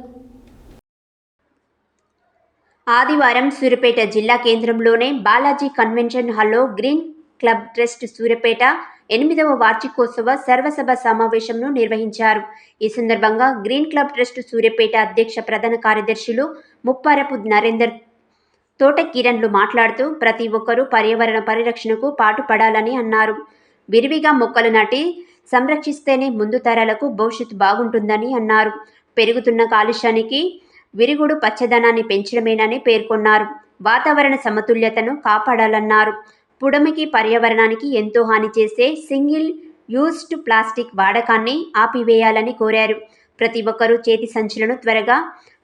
ఆదివారం సూర్యాపేట జిల్లా కేంద్రంలోనే బాలాజీ కన్వెన్షన్ హాల్లో గ్రీన్ క్లబ్ ట్రస్ట్ సూర్యాపేట 8వ వార్షికోత్సవ సర్వసభ సమావేశంను నిర్వహించారు. ఈ సందర్భంగా గ్రీన్ క్లబ్ ట్రస్ట్ సూర్యాపేట అధ్యక్ష, ప్రధాన కార్యదర్శులు ముప్పారపు నరేందర్, తోట కిరణ్లు మాట్లాడుతూ ప్రతి ఒక్కరూ పర్యావరణ పరిరక్షణకు పాటుపడాలని అన్నారు. విరివిగా మొక్కలు నాటి సంరక్షిస్తేనే ముందు తరాలకు భవిష్యత్తు బాగుంటుందని అన్నారు. పెరుగుతున్న కాలుష్యానికి విరుగుడు పచ్చదనాన్ని పెంచడమేనని పేర్కొన్నారు. వాతావరణ సమతుల్యతను కాపాడాలన్నారు. పుడమికి పర్యావరణానికి ఎంతో హాని చేసే సింగిల్ యూజ్డ్ ప్లాస్టిక్ వాడకాన్ని ఆపివేయాలని కోరారు. ప్రతి ఒక్కరూ చేతి సంచులను త్వరగా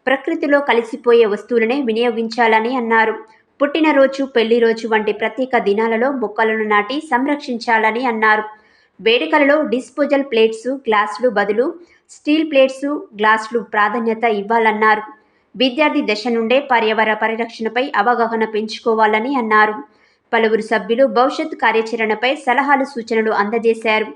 ప్రకృతిలో కలిసిపోయే వస్తువులనే వినియోగించాలని అన్నారు. పుట్టినరోజు, పెళ్లి రోజు వంటి ప్రత్యేక దినాలలో మొక్కలను నాటి సంరక్షించాలని అన్నారు. వేడుకలలో డిస్పోజల్ ప్లేట్స్, గ్లాసులు బదులు స్టీల్ ప్లేట్స్, గ్లాసులు ప్రాధాన్యత ఇవ్వాలన్నారు. విద్యార్థి దశ నుండే పర్యావరణ పరిరక్షణపై అవగాహన పెంచుకోవాలని అన్నారు. పలువురు సభ్యులు భవిష్యత్ కార్యాచరణపై సలహాలు, సూచనలు అందజేశారు.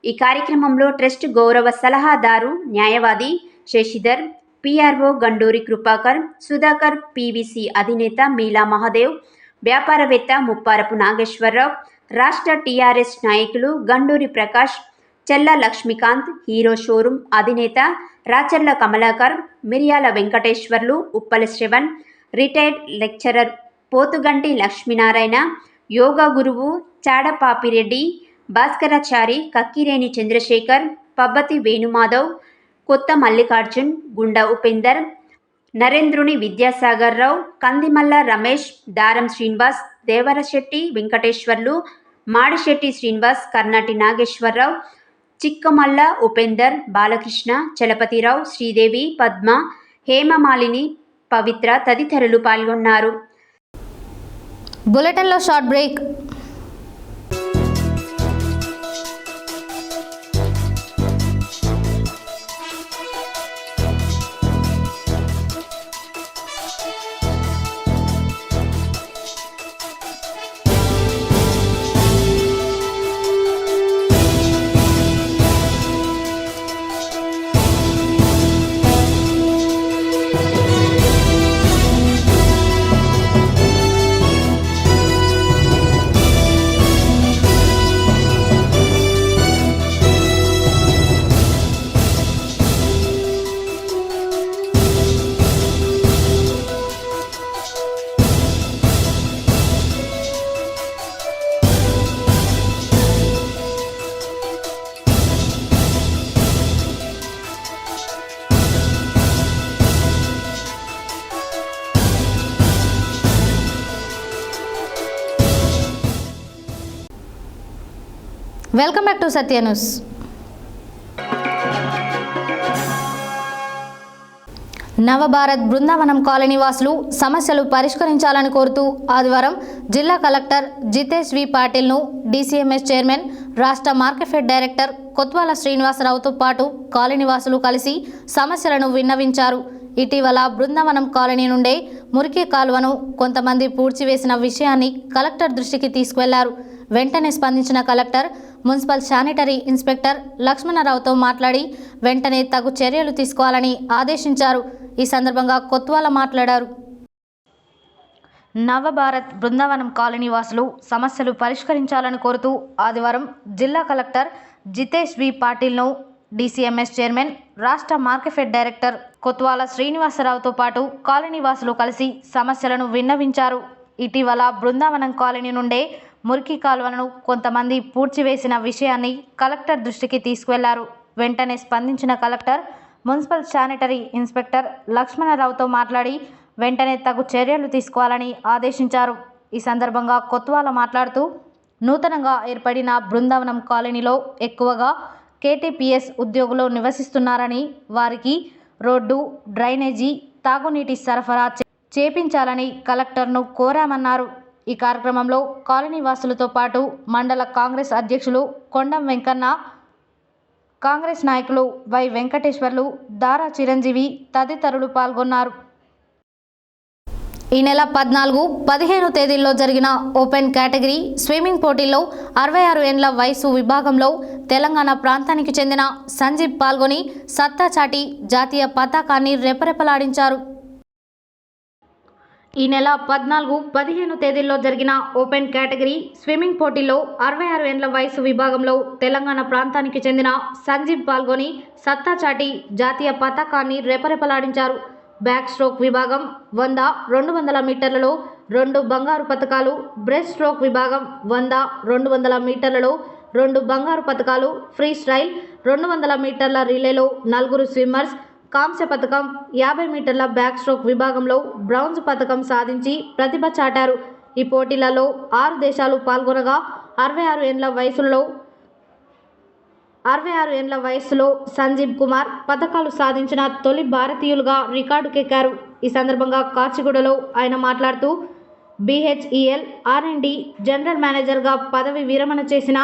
ఈ కార్యక్రమంలో ట్రస్ట్ గౌరవ సలహాదారు న్యాయవాది శశిధర్, పిఆర్ఓ గండూరి కృపాకర్, సుధాకర్, పీవీసీ అధినేత మీలా మహాదేవ్, వ్యాపారవేత్త ముప్పారపు నాగేశ్వరరావు, రాష్ట్ర టీఆర్ఎస్ నాయకులు గండూరి ప్రకాష్, చెల్ల లక్ష్మీకాంత్, హీరో షోరూం అధినేత రాచర్ల కమలాకర్, మిర్యాల వెంకటేశ్వర్లు, ఉప్పల శ్రవణ్, రిటైర్డ్ లెక్చరర్ పోతుగంటి లక్ష్మీనారాయణ, యోగా గురువు చాడపాపిరెడ్డి, భాస్కరాచారి, కక్కిరేని చంద్రశేఖర్, పబ్బతి వేణుమాధవ్, కొత్త మల్లికార్జున్, గుండా ఉపేందర్, నరేంద్రుని విద్యాసాగర్ రావు, కందిమల్ల రమేష్, దారం శ్రీనివాస్, దేవరశెట్టి వెంకటేశ్వర్లు, మాడిశెట్టి శ్రీనివాస్, కర్ణాటి నాగేశ్వరరావు, చిక్కమల్ల ఉపేందర్, బాలకృష్ణ, చలపతిరావు, శ్రీదేవి, పద్మ, హేమమాలిని, పవిత్ర తదితరులు పాల్గొన్నారు. బులెటిన్లో short break. Welcome back to Satya news. Navabharat Brindavanam colony వాసులు సమస్యలు పరిష్కరించాలని కోరుతూ ఆదివారం జిల్లా కలెక్టర్ జితేష్ వి పాటిల్ను డీసీఎంఎస్ చైర్మన్, రాష్ట్ర మార్కెఫెడ్ డైరెక్టర్ కొత్వాల శ్రీనివాసరావుతో పాటు కాలనీ వాసులు కలిసి సమస్యలను విన్నవించారు. ఇటీవల బృందావనం కాలనీ నుండే మురికి కాలువను కొంతమంది పూడ్చివేసిన విషయాన్ని కలెక్టర్ దృష్టికి తీసుకువెళ్లారు. వెంటనే స్పందించిన కలెక్టర్ మున్సిపల్ శానిటరీ ఇన్స్పెక్టర్ లక్ష్మణరావుతో మాట్లాడి వెంటనే తగు చర్యలు తీసుకోవాలని ఆదేశించారు. ఈ సందర్భంగా కొత్వాల మాట్లాడారు. నవభారత్ బృందావనం కాలనీ వాసులు సమస్యలు పరిష్కరించాలని కోరుతూ ఆదివారం జిల్లా కలెక్టర్ జితేష్ వి పాటిల్ను డీసీఎంఎస్ చైర్మన్, రాష్ట్ర మార్కెఫెడ్ డైరెక్టర్ కొత్వాల శ్రీనివాసరావుతో పాటు కాలనీ వాసులు కలిసి సమస్యలను విన్నవించారు. ఇటీవల బృందావనం కాలనీ నుండే మురికి కాలువలను కొంతమంది పూడ్చివేసిన విషయాన్ని కలెక్టర్ దృష్టికి తీసుకువెళ్లారు. వెంటనే స్పందించిన కలెక్టర్ మున్సిపల్ శానిటరీ ఇన్స్పెక్టర్ లక్ష్మణరావుతో మాట్లాడి వెంటనే తగు చర్యలు తీసుకోవాలని ఆదేశించారు. ఈ సందర్భంగా కొత్వాల మాట్లాడుతూ నూతనంగా ఏర్పడిన బృందావనం కాలనీలో ఎక్కువగా కేటీపీఎస్ ఉద్యోగులు నివసిస్తున్నారని, వారికి రోడ్డు, డ్రైనేజీ, తాగునీటి సరఫరా చేపించాలని కలెక్టర్ను కోరామన్నారు. ఈ కార్యక్రమంలో కాలనీ వాసులతో పాటు మండల కాంగ్రెస్ అధ్యక్షులు కొండం వెంకన్న, కాంగ్రెస్ నాయకులు వై వెంకటేశ్వర్లు, దారా చిరంజీవి తదితరులు పాల్గొన్నారు. ఈ నెల 14, 15 తేదీల్లో జరిగిన ఓపెన్ కేటగిరీ స్విమ్మింగ్ పోటీల్లో 66 ఏళ్ల వయసు విభాగంలో తెలంగాణ ప్రాంతానికి చెందిన సంజీవ్ పాల్గొని సత్తా చాటి జాతీయ పతాకాన్ని రెపరెపలాడించారు. ఈ నెల 14, 15 తేదీల్లో జరిగిన ఓపెన్ కేటగిరీ స్విమ్మింగ్ పోటీల్లో 66 ఏళ్ల వయసు విభాగంలో తెలంగాణ ప్రాంతానికి చెందిన సంజీవ్ పాల్గొని సత్తా చాటి జాతీయ పతాకాన్ని రెపరెపలాడించారు. బ్యాక్ స్ట్రోక్ విభాగం 100, 200 మీటర్లలో 2 బంగారు పతకాలు, బ్రెస్ట్ స్ట్రోక్ విభాగం 100, 200 మీటర్లలో 2 బంగారు పతకాలు, ఫ్రీ స్టైల్ 200 మీటర్ల రిలేలో 4 స్విమ్మర్స్ కాంస్య పతకం, 50 మీటర్ల బ్యాక్ స్ట్రోక్ విభాగంలో బ్రాంజ్ పతకం సాధించి ప్రతిభ చాటారు. ఈ పోటీలలో 6 దేశాలు పాల్గొనగా 66 ఏళ్ల వయసులో సంజీవ్ కుమార్ పతకాలు సాధించిన తొలి భారతీయులుగా రికార్డుకెక్కారు. ఈ సందర్భంగా కాచిగూడలో ఆయన మాట్లాడుతూ BHEL R&D జనరల్ మేనేజర్గా పదవి విరమణ చేసిన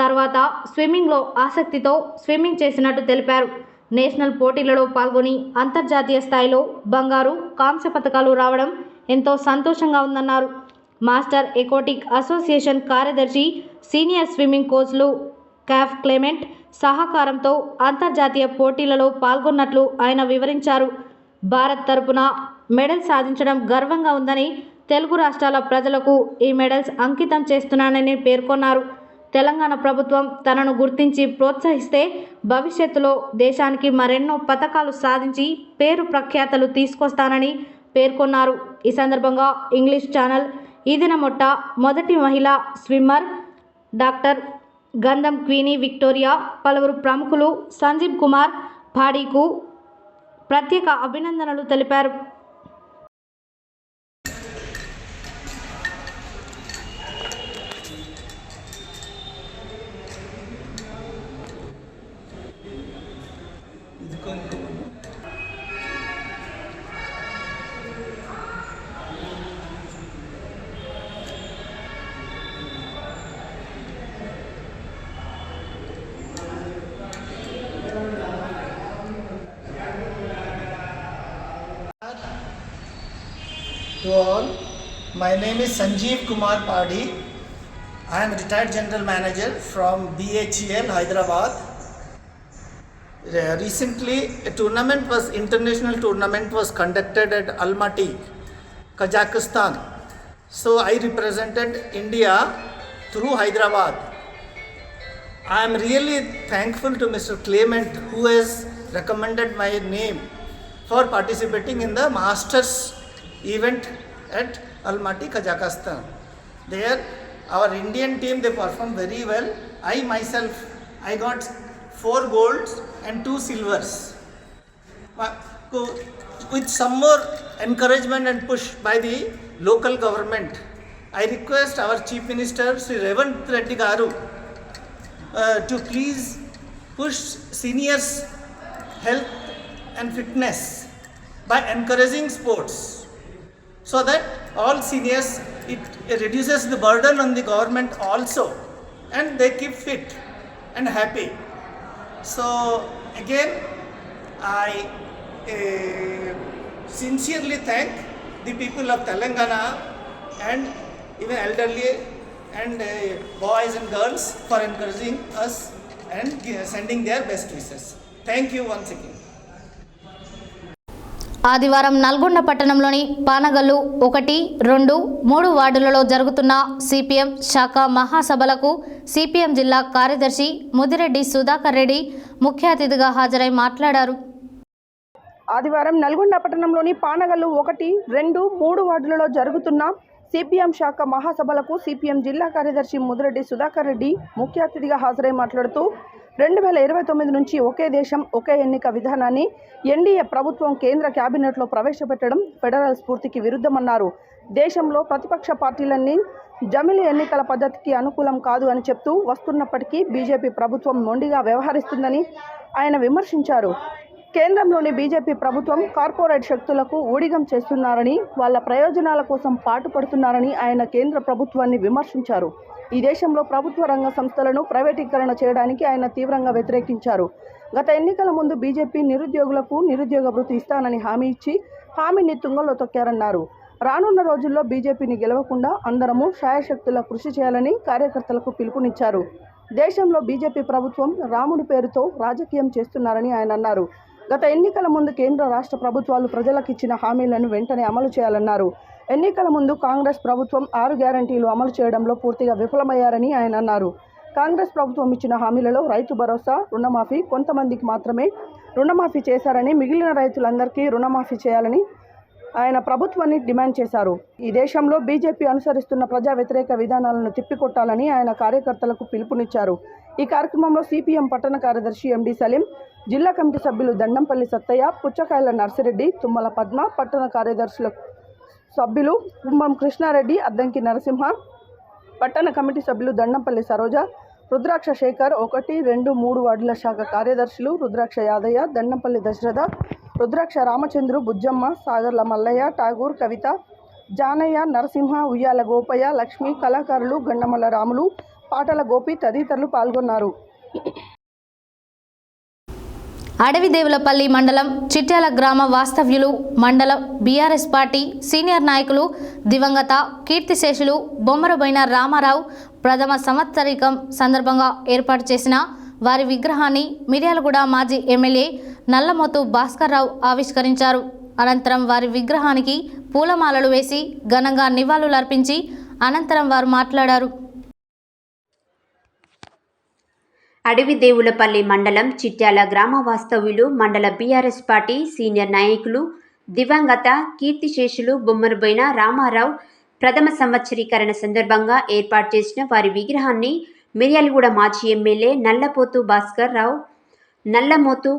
తర్వాత స్విమ్మింగ్లో ఆసక్తితో స్విమ్మింగ్ చేసినట్టు తెలిపారు. నేషనల్ పోటీలలో పాల్గొని అంతర్జాతీయ స్థాయిలో బంగారు, కాంస్య పతకాలు రావడం ఎంతో సంతోషంగా ఉందన్నారు. మాస్టర్ ఎకోటిక్ అసోసియేషన్ కార్యదర్శి, సీనియర్ స్విమ్మింగ్ కోచ్లు క్యాఫ్ క్లెమెంట్ సహకారంతో అంతర్జాతీయ పోటీలలో పాల్గొన్నట్లు ఆయన వివరించారు. భారత్ తరపున మెడల్ సాధించడం గర్వంగా ఉందని, తెలుగు రాష్ట్రాల ప్రజలకు ఈ మెడల్స్ అంకితం చేస్తున్నానని పేర్కొన్నారు. తెలంగాణ ప్రభుత్వం తనను గుర్తించి ప్రోత్సహిస్తే భవిష్యత్తులో దేశానికి మరెన్నో పతకాలు సాధించి పేరు ప్రఖ్యాతలు తీసుకొస్తానని పేర్కొన్నారు. ఈ సందర్భంగా ఇంగ్లీష్ ఛానల్ ఈదిన మొట్ట మొదటి మహిళా స్విమ్మర్ డాక్టర్ గంధం క్వీనీ విక్టోరియా, పలువురు ప్రముఖులు సంజీవ్ కుమార్ పాడీకు ప్రత్యేక అభినందనలు తెలిపారు. To all, my name is Sanjeev Kumar Padi. I am retired general manager from BHEL Hyderabad. Recently, international tournament was conducted at Almaty, Kazakhstan. So I represented India through Hyderabad. I am really thankful to Mr. Clement, who has recommended my name for participating in the Masters event at Almaty, Kazakhstan. There our Indian team, they performed very well. I got 4 golds and 2 silvers. With some more encouragement and push by the local government, I request our Chief Minister Sri Revanth Reddy Garu to please push seniors health and fitness by encouraging sports, so that all seniors, it reduces the burden on the government also, and they keep fit and happy. So again, I sincerely thank the people of Telangana and even elderly and boys and girls for encouraging us and sending their best wishes. Thank you once again. ఆదివారం నల్గొండ పట్టణంలోని పానగల్లు 1, 2, 3 వార్డులలో జరుగుతున్న CPM శాఖ మహాసభలకు CPM జిల్లా కార్యదర్శి ముదిరెడ్డి సుధాకర్ రెడ్డి ముఖ్య అతిథిగా హాజరై మాట్లాడారు. ఆదివారం నల్గొండ పట్టణంలోని పానగల్లు 1, 2, 3 వార్డులలో జరుగుతున్న సిపిఎం శాఖ మహాసభలకు సిపిఎం జిల్లా కార్యదర్శి ముదిరెడ్డి సుధాకర్ రెడ్డి ముఖ్య అతిథిగా హాజరై మాట్లాడుతూ 2029 నుంచి ఒకే దేశం ఒకే ఎన్నిక విధానాన్ని ఎన్డీఏ ప్రభుత్వం కేంద్ర కేబినెట్లో ప్రవేశపెట్టడం ఫెడరల్ స్ఫూర్తికి విరుద్ధమన్నారు. దేశంలో ప్రతిపక్ష పార్టీలన్నీ జమిలి ఎన్నికల పద్ధతికి అనుకూలం కాదు అని చెప్తూ వస్తున్నప్పటికీ బీజేపీ ప్రభుత్వం మొండిగా వ్యవహరిస్తుందని ఆయన విమర్శించారు. కేంద్రంలోని బీజేపీ ప్రభుత్వం కార్పొరేట్ శక్తులకు ఊడిగం చేస్తున్నారని, వాళ్ళ ప్రయోజనాల కోసం పాటుపడుతున్నారని ఆయన కేంద్ర ప్రభుత్వాన్ని విమర్శించారు. ఈ దేశంలో ప్రభుత్వ రంగ సంస్థలను ప్రైవేటీకరణ చేయడానికి ఆయన తీవ్రంగా వ్యతిరేకించారు. గత ఎన్నికల ముందు బీజేపీ నిరుద్యోగులకు నిరుద్యోగ భృతి ఇస్తానని హామీ ఇచ్చి హామీని తుంగలో తొక్కారన్నారు. రానున్న రోజుల్లో బీజేపీని గెలవకుండా అందరము శాయశక్తుల కృషి చేయాలని కార్యకర్తలకు పిలుపునిచ్చారు. దేశంలో బీజేపీ ప్రభుత్వం రాముడి పేరుతో రాజకీయం చేస్తున్నారని ఆయన అన్నారు. గత ఎన్నికల ముందు కేంద్ర రాష్ట్ర ప్రభుత్వాలు ప్రజలకు ఇచ్చిన హామీలను వెంటనే అమలు చేయాలన్నారు. ఎన్నికల ముందు కాంగ్రెస్ ప్రభుత్వం 6 గ్యారంటీలు అమలు చేయడంలో పూర్తిగా విఫలమయ్యారని ఆయన అన్నారు. కాంగ్రెస్ ప్రభుత్వం ఇచ్చిన హామీలలో రైతు భరోసా, రుణమాఫీ కొంతమందికి మాత్రమే రుణమాఫీ చేశారని, మిగిలిన రైతులందరికీ రుణమాఫీ చేయాలని ఆయన ప్రభుత్వాన్ని డిమాండ్ చేశారు. ఈ దేశంలో బీజేపీ అనుసరిస్తున్న ప్రజా వ్యతిరేక విధానాలను తిప్పికొట్టాలని ఆయన కార్యకర్తలకు పిలుపునిచ్చారు. ఈ కార్యక్రమంలో సిపిఎం పట్టణ కార్యదర్శి ఎండి సలీం, జిల్లా కమిటీ సభ్యులు దండంపల్లి సత్తయ్య, పుచ్చకాయల నర్సిరెడ్డి, తుమ్మల పద్మ, పట్టణ కార్యదర్శుల సభ్యులు కుంభం కృష్ణారెడ్డి, అద్దంకి నరసింహ, పట్టణ కమిటీ సభ్యులు దండంపల్లి సరోజ, రుద్రాక్ష శేఖర్, 1, 2, 3 వార్డుల శాఖ కార్యదర్శులు రుద్రాక్ష యాదయ్య, దండంపల్లి దశరథ, రుద్రాక్ష రామచంద్రు, బుజ్జమ్మ, సాగర్ల మల్లయ్య, ఠాగూర్, కవిత, జానయ్య, నరసింహ, ఉయ్యాల గోపయ్య, లక్ష్మి, కళాకారులు గండమల్ల రాములు, పాటల గోపి తదితరులు పాల్గొన్నారు. అడవిదేవులపల్లి మండలం చిట్యాల గ్రామ వాస్తవ్యులు, మండల బీఆర్ఎస్ పార్టీ సీనియర్ నాయకులు దివంగత కీర్తిశేషులు బొమ్మరబోయిన రామారావు ప్రథమ సంవత్సరికం సందర్భంగా ఏర్పాటు చేసిన వారి విగ్రహాన్ని మిర్యాలగూడ మాజీ ఎమ్మెల్యే నల్లమోతు భాస్కర్రావు ఆవిష్కరించారు. అనంతరం వారి విగ్రహానికి పూలమాలలు వేసి ఘనంగా నివాళులర్పించి అనంతరం వారు మాట్లాడారు. అడవిదేవులపల్లి మండలం చిట్యాల గ్రామ వాస్తవ్యులు, మండల బీఆర్ఎస్ పార్టీ సీనియర్ నాయకులు దివంగత కీర్తిశేషులు బొమ్మరబోయిన రామారావు ప్రథమ సంవత్సరీకరణ సందర్భంగా ఏర్పాటు చేసిన వారి విగ్రహాన్ని మిర్యాలగూడ మాజీ ఎమ్మెల్యే నల్లమోతు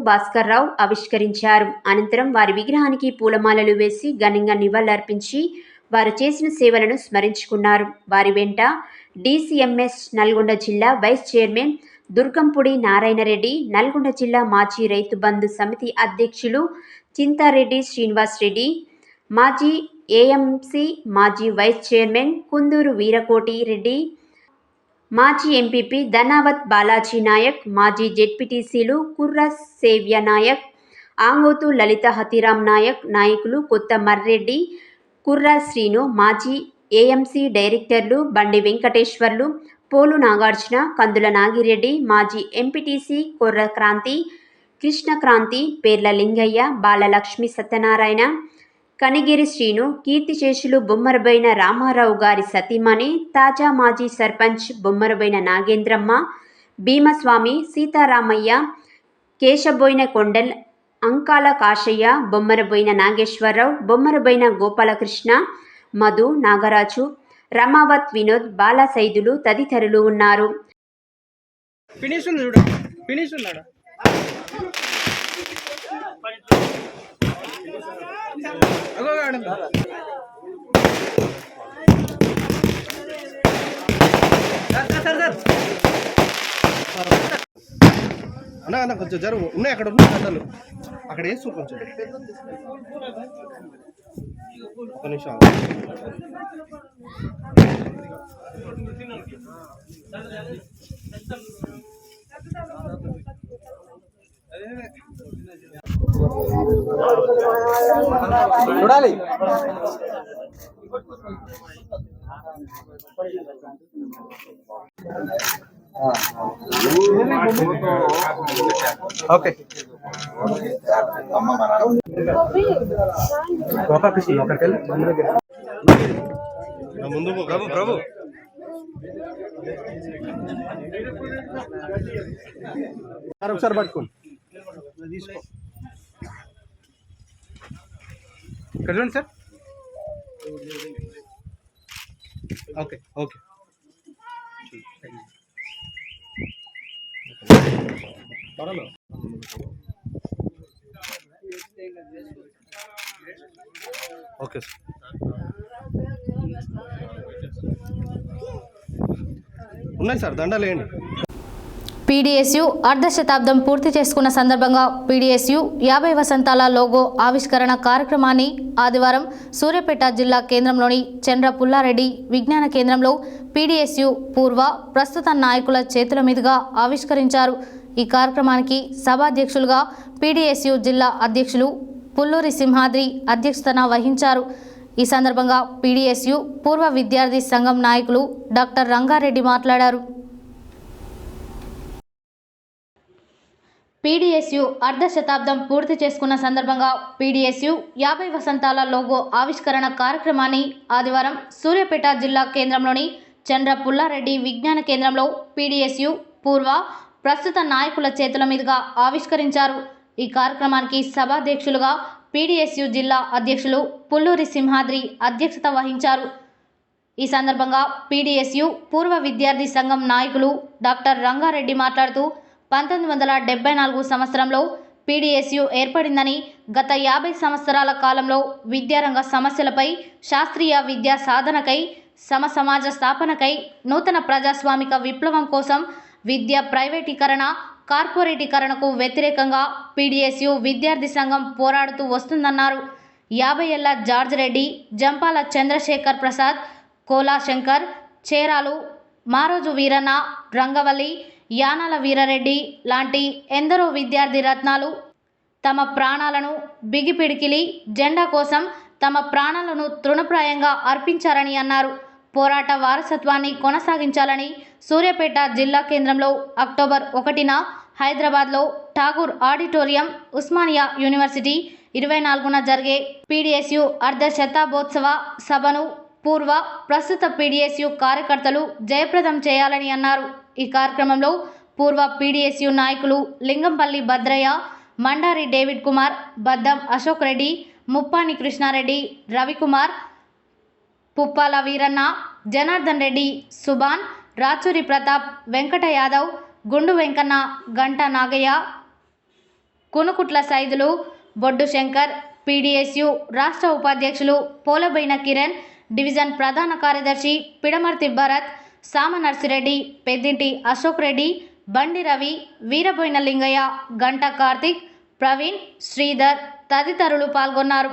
భాస్కర్రావు ఆవిష్కరించారు. అనంతరం వారి విగ్రహానికి పూలమాలలు వేసి ఘనంగా నివాళులర్పించి వారు చేసిన సేవలను స్మరించుకున్నారు. వారి వెంట డీసీఎంఎస్ నల్గొండ జిల్లా వైస్ చైర్మన్ దుర్గంపూడి నారాయణరెడ్డి, నల్గొండ జిల్లా మాజీ రైతు బంధు సమితి అధ్యక్షులు చింతారెడ్డి శ్రీనివాసరెడ్డి, మాజీ ఏఎంసీ మాజీ వైస్ చైర్మన్ కుందూరు వీరకోటి రెడ్డి, మాజీ ఎంపీపీ ధనావత్ బాలాజీ నాయక్, మాజీ జెడ్పీటీసీలు కుర్ర సేవ్య నాయక్, ఆంగోతు లలిత హతిరామ్ నాయక్, నాయకులు కొత్త మర్రెడ్డి, కుర్ర శ్రీను, మాజీ ఏఎంసీ డైరెక్టర్లు బండి వెంకటేశ్వర్లు, పోలు నాగార్జున, కందుల నాగిరెడ్డి, మాజీ ఎంపీటీసీ కొర్ర క్రాంతి, కృష్ణక్రాంతి, పేర్ల లింగయ్య, బాలలక్ష్మి సత్యనారాయణ, కనిగిరి శ్రీను, కీర్తిశేషులు బొమ్మరబోయిన రామారావు గారి సతీమణి, తాజా మాజీ సర్పంచ్ బొమ్మరబోయిన నాగేంద్రమ్మ, భీమస్వామి, సీతారామయ్య, కేశబోయిన కొండల్, అంకాల కాశయ్య, బొమ్మరబోయిన నాగేశ్వరరావు, బొమ్మరబోయిన గోపాలకృష్ణ, మధు, నాగరాజు, రమావత్, వినోద్, బాలా సైదులు తదితరులు ఉన్నారు. అన్న కొంచెం జరుగు ఉన్నాయి, అక్కడ ఉన్నాయి గంటలు, అక్కడ వేస్తూ కొంచెం ఒక నిమిషం. చూడాలి ఓకే ముందు ప్రభు ఒకసారి పట్టుకోండి, తీసుకో. ఇక్కడ చూడండి sir. Okay okay okay sir. ఉన్నాయి సార్, దండాలు వేయండి. పీడీఎస్యు అర్ధ శతాబ్దం పూర్తి చేసుకున్న సందర్భంగా పీడీఎస్యు 50 వసంతాల లోగో ఆవిష్కరణ కార్యక్రమాన్ని ఆదివారం సూర్యాపేట జిల్లా కేంద్రంలోని చంద్ర పుల్లారెడ్డి విజ్ఞాన కేంద్రంలో పీడీఎస్యు పూర్వ ప్రస్తుత నాయకుల చేతుల మీదుగా ఆవిష్కరించారు. ఈ కార్యక్రమానికి సభాధ్యక్షులుగా పీడీఎస్యు జిల్లా అధ్యక్షులు పుల్లూరి సింహాద్రి అధ్యక్షతన వహించారు. ఈ సందర్భంగా పీడీఎస్యు పూర్వ విద్యార్థి సంఘం నాయకులు డాక్టర్ రంగారెడ్డి మాట్లాడారు. పీడీఎస్యు అర్ధ శతాబ్దం పూర్తి చేసుకున్న సందర్భంగా పీడీఎస్యు 50 వసంతాల లోగో ఆవిష్కరణ కార్యక్రమాన్ని ఆదివారం సూర్యాపేట జిల్లా కేంద్రంలోని చంద్ర పుల్లారెడ్డి విజ్ఞాన కేంద్రంలో పీడీఎస్యు పూర్వ ప్రస్తుత నాయకుల చేతుల మీదుగా ఆవిష్కరించారు. ఈ కార్యక్రమానికి సభాధ్యక్షులుగా పీడీఎస్యు జిల్లా అధ్యక్షులు పుల్లూరి సింహాద్రి అధ్యక్షత వహించారు. ఈ సందర్భంగా పీడీఎస్యు పూర్వ విద్యార్థి సంఘం నాయకులు డాక్టర్ రంగారెడ్డి మాట్లాడుతూ 1974 సంవత్సరంలో పీడీఎస్యు ఏర్పడిందని, గత 50 సంవత్సరాల కాలంలో విద్యారంగ సమస్యలపై, శాస్త్రీయ విద్యా సాధనకై, సమాజ స్థాపనకై, నూతన ప్రజాస్వామిక విప్లవం కోసం, విద్య ప్రైవేటీకరణ, కార్పొరేటీకరణకు వ్యతిరేకంగా పీడీఎస్యు విద్యార్థి సంఘం పోరాడుతూ వస్తుందన్నారు. 50 ఏళ్ల జార్జ్ రెడ్డి, జంపాల చంద్రశేఖర్ ప్రసాద్, కోలా శంకర్, చేరాలు మారోజు వీరన్న, రంగవల్లి, యానాల వీరారెడ్డి లాంటి ఎందరో విద్యార్థి రత్నాలు తమ ప్రాణాలను బిగిపిడికిలి జెండా కోసం తమ ప్రాణాలను తృణప్రాయంగా అర్పించారని అన్నారు. పోరాట వారసత్వాన్ని కొనసాగించాలని సూర్యాపేట జిల్లా కేంద్రంలో అక్టోబర్ 1న హైదరాబాద్లో ఠాగూర్ ఆడిటోరియం, ఉస్మానియా యూనివర్సిటీ 24న జరిగే పీడీఎస్యు అర్ధ శతాబ్దోత్సవ సభను పూర్వ, ప్రస్తుత పీడీఎస్యు కార్యకర్తలు జయప్రదం చేయాలని అన్నారు. ఈ కార్యక్రమంలో పూర్వ పీడీఎస్యు నాయకులు లింగంపల్లి భద్రయ్య, మండారి డేవిడ్ కుమార్, బద్దం అశోక్ రెడ్డి, ముప్పాని కృష్ణారెడ్డి, రవికుమార్, పుప్పాల వీరన్న, జనార్దన్ రెడ్డి, సుభాన్, రాచూరి ప్రతాప్, వెంకట యాదవ్, గుండు వెంకన్న, గంట నాగయ్య, కునుకుట్ల సైదులు, బొడ్డు శంకర్, పీడీఎస్యు రాష్ట్ర ఉపాధ్యక్షులు పోలబైన కిరణ్, డివిజన్ ప్రధాన కార్యదర్శి పిడమర్తి భరత్, సామ నర్సిరెడ్డి, పెద్దింటి అశోక్ రెడ్డి, బండి రవి, వీరబోయిన లింగయ్య, గంట కార్తిక్, ప్రవీణ్, శ్రీధర్ తదితరులు పాల్గొన్నారు.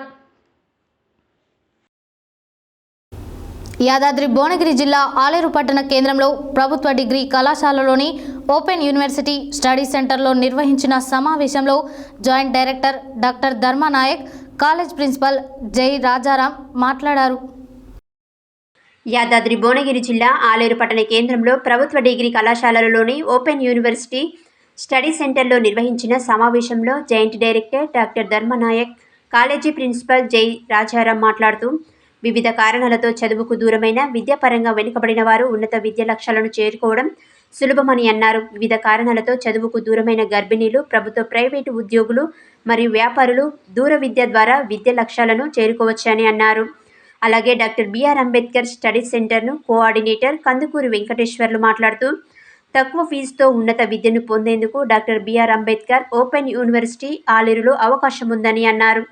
యాదాద్రి భువనగిరి జిల్లా ఆలేరు పట్టణ కేంద్రంలో ప్రభుత్వ డిగ్రీ కళాశాలలోని ఓపెన్ యూనివర్సిటీ స్టడీ సెంటర్లో నిర్వహించిన సమావేశంలో joint director doctor Dharmanayak, college principal Jai Rajaram మాట్లాడారు. యాదాద్రి భువనగిరి జిల్లా ఆలేరు పట్టణ కేంద్రంలో ప్రభుత్వ డిగ్రీ కళాశాలలోని ఓపెన్ యూనివర్సిటీ స్టడీ సెంటర్లో నిర్వహించిన సమావేశంలో joint director doctor Dharmanayak, college principal Jai Rajaram మాట్లాడుతూ వివిధ కారణాలతో చదువుకు దూరమైన, విద్యాపరంగా వెనుకబడిన వారు ఉన్నత విద్య లక్ష్యాలను చేరుకోవడం సులభమని అన్నారు. వివిధ కారణాలతో చదువుకు దూరమైన గర్భిణీలు, ప్రభుత్వ ప్రైవేటు ఉద్యోగులు మరియు వ్యాపారులు దూర విద్య ద్వారా విద్య లక్ష్యాలను చేరుకోవచ్చని అన్నారు. అలాగే డాక్టర్ బిఆర్ అంబేద్కర్ స్టడీ సెంటర్ను కోఆర్డినేటర్ కందుకూరి వెంకటేశ్వర్లు మాట్లాడుతూ తక్కువ ఫీజుతో ఉన్నత విద్యను పొందేందుకు doctor BR Ambedkar open university ఆలేరులో అవకాశం ఉందని అన్నారు.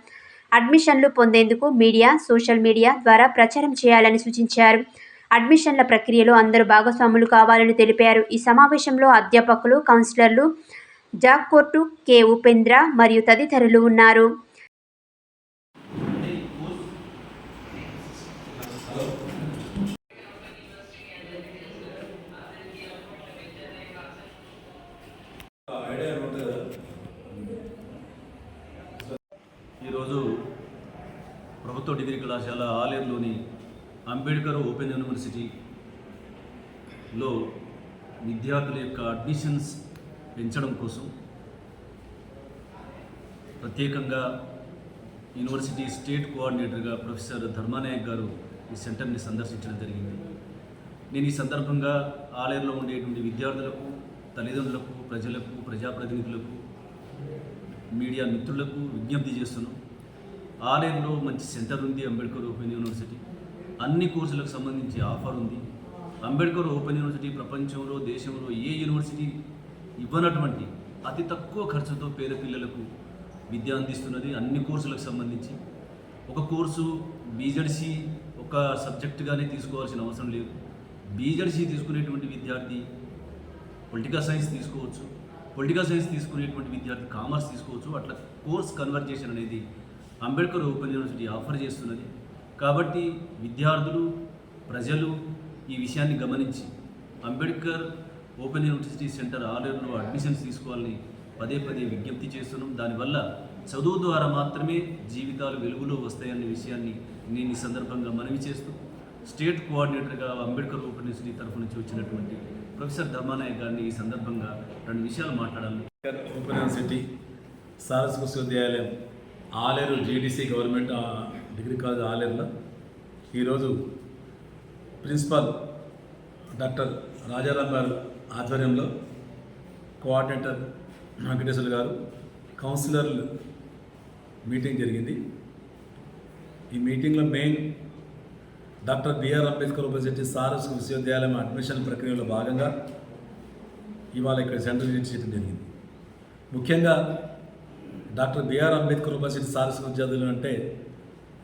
అడ్మిషన్లు పొందేందుకు మీడియా, సోషల్ మీడియా ద్వారా ప్రచారం చేయాలని సూచించారు. అడ్మిషన్ల ప్రక్రియలో అందరూ భాగస్వాములు కావాలని తెలిపారు. ఈ సమావేశంలో అధ్యాపకులు, కౌన్సిలర్లు, జాక్కోర్టు, కె ఉపేంద్ర మరియు తదితరులు ఉన్నారు. ఈరోజు ప్రభుత్వ డిగ్రీ కళాశాల ఆలేరులోని అంబేద్కర్ ఓపెన్ యూనివర్సిటీలో విద్యార్థుల యొక్క అడ్మిషన్స్ పెంచడం కోసం ప్రత్యేకంగా యూనివర్సిటీ స్టేట్ కోఆర్డినేటర్గా ప్రొఫెసర్ ధర్మానాయక్ గారు ఈ సెంటర్ని సందర్శించడం జరిగింది. నేను ఈ సందర్భంగా ఆలేరులో ఉండేటువంటి విద్యార్థులకు, తల్లిదండ్రులకు, ప్రజలకు, ప్రజాప్రతినిధులకు, మీడియా మిత్రులకు విజ్ఞప్తి చేస్తున్నాం. ఆలేరులో మంచి సెంటర్ ఉంది. అంబేద్కర్ ఓపెన్ యూనివర్సిటీ అన్ని కోర్సులకు సంబంధించి ఆఫర్ ఉంది. అంబేద్కర్ ఓపెన్ యూనివర్సిటీ ప్రపంచంలో, దేశంలో ఏ యూనివర్సిటీ ఇవ్వనటువంటి అతి తక్కువ ఖర్చుతో పేద పిల్లలకు విద్య అందిస్తున్నది. అన్ని కోర్సులకు సంబంధించి ఒక కోర్సు బీజెడ్సీ ఒక సబ్జెక్టుగానే తీసుకోవాల్సిన అవసరం లేదు. బీజెడ్సీ తీసుకునేటువంటి విద్యార్థి పొలిటికల్ సైన్స్ తీసుకోవచ్చు, పొలిటికల్ సైన్స్ తీసుకునేటువంటి విద్యార్థి కామర్స్ తీసుకోవచ్చు. అట్లా కోర్స్ కన్వర్జేషన్ అనేది అంబేద్కర్ ఓపెన్ యూనివర్సిటీ ఆఫర్ చేస్తున్నది. కాబట్టి విద్యార్థులు, ప్రజలు ఈ విషయాన్ని గమనించి అంబేద్కర్ ఓపెన్ యూనివర్సిటీ సెంటర్ ఆలేరులో అడ్మిషన్స్ తీసుకోవాలని పదే పదే విజ్ఞప్తి చేస్తున్నాం. దానివల్ల చదువు ద్వారా మాత్రమే జీవితాలు వెలుగులో వస్తాయనే విషయాన్ని నేను ఈ సందర్భంగా మనవి చేస్తూ, స్టేట్ కోఆర్డినేటర్గా అంబేద్కర్ ఓపెన్ యూనివర్సిటీ తరఫు నుంచి వచ్చినటువంటి ప్రొఫెసర్ ధర్మానాయక్ గారిని ఈ సందర్భంగా రెండు విషయాలు మాట్లాడాలి. ఓపెన్ యూనివర్సిటీ సారస్వత విశ్వవిద్యాలయం Aleru GDC government degree college ఆలేరులో ఈరోజు ప్రిన్సిపల్ డాక్టర్ రాజారాం గారు ఆధ్వర్యంలో కోఆర్డినేటర్ వెంకటేశ్వర గారు, కౌన్సిలర్లు మీటింగ్ జరిగింది. ఈ మీటింగ్లో main doctor BR Ambedkar university సారస్వత విశ్వవిద్యాలయం అడ్మిషన్ ప్రక్రియలో భాగంగా ఇవాళ ఇక్కడ సెంట్రల్ విజిట్ చేయడం జరిగింది. ముఖ్యంగా డాక్టర్ బిఆర్ అంబేద్కర్ యూనివర్సిటీ సారస్వత విద్యార్థులు అంటే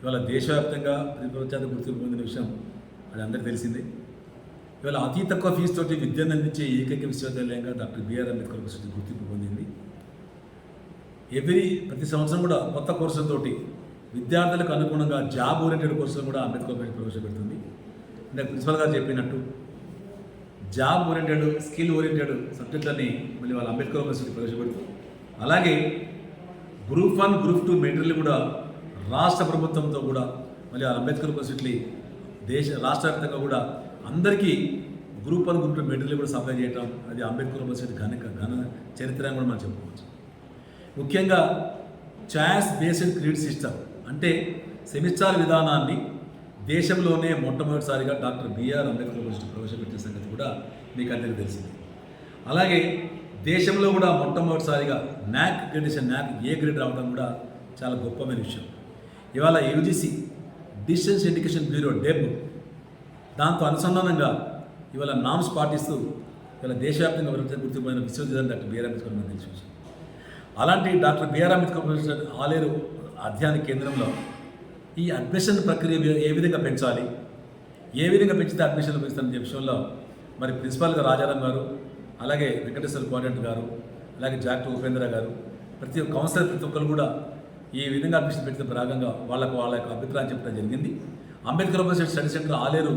ఇవాళ దేశవ్యాప్తంగా ప్రపంచాన్ని గుర్తింపు పొందిన విషయం అది అందరికీ తెలిసిందే. ఇవాళ అతి తక్కువ ఫీజుతోటి విద్యను అందించే ఏకైక విశ్వవిద్యాలయంగా డాక్టర్ బిఆర్ అంబేద్కర్ యూనివర్సిటీ గుర్తింపు పొందింది. ప్రతి సంవత్సరం కూడా కొత్త కోర్సులతోటి విద్యార్థులకు అనుగుణంగా జాబ్ ఓరియంటెడ్ కోర్సులు కూడా అంబేద్కర్ యూనివర్సిటీ ప్రవేశపెడుతుంది. అంటే ప్రిన్సిపల్ గారు చెప్పినట్టు జాబ్ ఓరియంటెడ్, స్కిల్ ఓరియంటెడ్ సబ్జెక్టులని మళ్ళీ వాళ్ళ అంబేద్కర్ యూనివర్సిటీ ప్రవేశపెడుతుంది. అలాగే గ్రూప్ 1, గ్రూప్ 2 మెటీరియల్ కూడా రాష్ట్ర ప్రభుత్వంతో కూడా మళ్ళీ వాళ్ళ అంబేద్కర్ యూనివర్సిటీ రాష్ట్ర వ్యాప్తంగా కూడా అందరికీ గ్రూప్ 1, గ్రూప్ 2 మెటీరియల్ కూడా సప్లై చేయడం అది అంబేద్కర్ యూనివర్సిటీ ఘన చరిత్ర కూడా మనం చెప్పుకోవచ్చు. ముఖ్యంగా చాయిస్ బేస్డ్ క్రెడిట్ సిస్టమ్ అంటే సెమిస్టర్ విధానాన్ని దేశంలోనే మొట్టమొదటిసారిగా డాక్టర్ బిఆర్ అంబేద్కర్ యూనివర్సిటీ ప్రవేశపెట్టిన సంగతి కూడా మీకు అందరికీ తెలిసింది. అలాగే దేశంలో కూడా మొట్టమొదటిసారిగా NAAC gradation, NAAC A grade రావడం కూడా చాలా గొప్పమైన విషయం. ఇవాళ UGC distance education bureau DEB దాంతో అనుసంధానంగా ఇవాళ నామ్స్ పాటిస్తూ ఇవాళ దేశవ్యాప్తంగా గుర్తిపోయిన విశ్వవిద్యాలయం డాక్టర్ బిఆర్ అంబేద్కర్ యూనివర్సిటీ. అలాంటి doctor BR Ambedkar university Aleru అధ్యయన కేంద్రంలో ఈ అడ్మిషన్ ప్రక్రియ ఏ విధంగా పెంచాలి, ఏ విధంగా పెంచితే అడ్మిషన్లు పెంచుతారనే విషయంలో మరి ప్రిన్సిపాల్గా రాజారాం గారు, అలాగే వెంకటేశ్వర కోఆర్డినేటర్ గారు, అలాగే డాక్టర్ ఉపేంద్ర గారు, ప్రతి కౌన్సిలర్ ప్రతి ఒక్కరు కూడా ఈ విధంగా అడ్మిషన్ పెట్టిన భాగంగా వాళ్ళ యొక్క అభిప్రాయం చెప్పడం జరిగింది. Ambedkar university study centre Aleru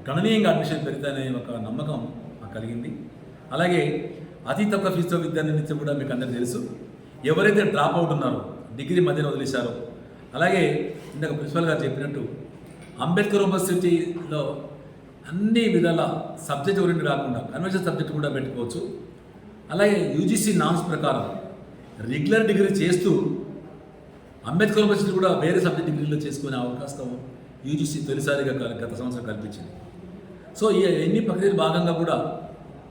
గణనీయంగా అడ్మిషన్ పెరుగుతాయనే ఒక నమ్మకం మాకు కలిగింది. అలాగే అతి తక్కువ ఫీజుతో విద్యార్థి కూడా మీకు అందరికీ తెలుసు. ఎవరైతే డ్రాప్ అవుట్ ఉన్నారో, డిగ్రీ మధ్యన వదిలేశారో, అలాగే ఇందాక ప్రిన్సిపల్ గారు చెప్పినట్టు అంబేద్కర్ యూనివర్సిటీలో అన్ని విధాల సబ్జెక్ట్ ఓరియంటెడ్ కాకుండా కన్వెన్షన్ సబ్జెక్ట్ కూడా పెట్టుకోవచ్చు. అలాగే UGC నామ్స్ ప్రకారం రెగ్యులర్ డిగ్రీ చేస్తూ అంబేద్కర్ యూనివర్సిటీ కూడా వేరే సబ్జెక్ట్ డిగ్రీలో చేసుకునే అవకాశం UGC తొలిసారిగా గత సంవత్సరం కల్పించింది. సో ఈ ఎన్ని ప్రక్రియల భాగంగా కూడా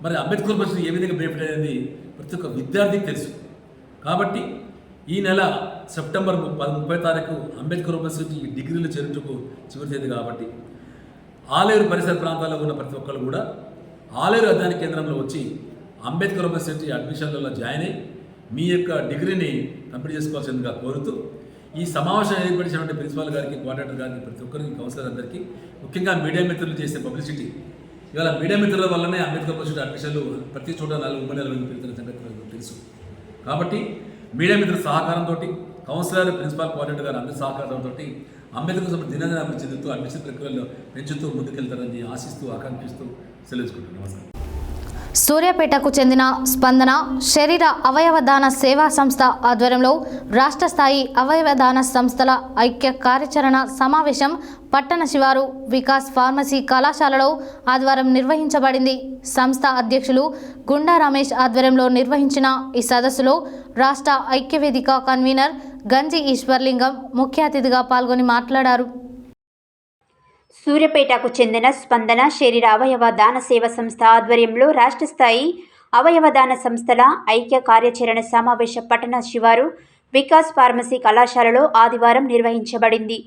మరి అంబేద్కర్ యూనివర్సిటీ ఏ విధంగా బెనిఫిట్ అనేది ప్రతి ఒక్క విద్యార్థికి తెలుసు. కాబట్టి ఈ నెల సెప్టెంబర్ 30 తారీఖు అంబేద్కర్ యూనివర్సిటీ డిగ్రీలు చేరుటకు చివరి తేదీ కాబట్టి ఆలేరు పరిసర ప్రాంతాల్లో ఉన్న ప్రతి ఒక్కరు కూడా ఆలేరు అధ్యయన కేంద్రంలో వచ్చి అంబేద్కర్ యూనివర్సిటీ అడ్మిషన్లలో జాయిన్ అయ్యి మీ యొక్క డిగ్రీని కంప్లీట్ చేసుకోవాల్సిందిగా కోరుతూ ఈ సమావేశం ఏర్పరిచినటువంటి ప్రిన్సిపాల్ గారికి, కోఆర్డినేటర్ గారికి, ప్రతి ఒక్కరికి, కౌన్సిలర్ అందరికీ, ముఖ్యంగా మీడియా మిత్రులు చేసే పబ్లిసిటీ, ఇవాళ మీడియా మిత్రుల వల్లనే అంబేద్కర్ యూనివర్సిటీ అడ్మిషన్లు ప్రతి చోట 4 పెరుగుతున్న సంగతి తెలుసు. కాబట్టి మీడియా మిత్రుల సహకారంతో, కౌన్సిలర్, ప్రిన్సిపాల్, కోఆర్డినేటర్ గారు అందరి సహకారంతో అంబేద్కర్ దినదిన అభివృద్ధి చెందుతూ అడ్మిషన్ ప్రక్రియలో పెంచుతూ ముందుకెళ్తారని ఆశిస్తూ, ఆకాంక్షిస్తూ సెలవుకుంటున్నాను. నమస్కారం. సూర్యాపేటకు చెందిన స్పందన శరీర అవయవదాన సేవా సంస్థ ఆధ్వర్యంలో రాష్ట్ర స్థాయి అవయవదాన సంస్థల ఐక్య కార్యాచరణ సమావేశం పట్టణ శివారు వికాస్ ఫార్మసీ కళాశాలలో ఆదివారం నిర్వహించబడింది. సంస్థ అధ్యక్షులు గుండా రమేష్ ఆధ్వర్యంలో నిర్వహించిన ఈ సదస్సులో రాష్ట్ర ఐక్యవేదిక కన్వీనర్ గంజి ఈశ్వర్లింగం ముఖ్య అతిథిగా పాల్గొని మాట్లాడారు. సూర్యాపేటకు చెందిన స్పందన శరీర అవయవ దాన సేవ సంస్థ ఆధ్వర్యంలో రాష్ట్ర స్థాయి అవయవ దాన సంస్థల ఐక్య కార్యాచరణ సమావేశ పట్టణ శివారు వికాస్ ఫార్మసీ కళాశాలలో ఆదివారం నిర్వహించబడింది.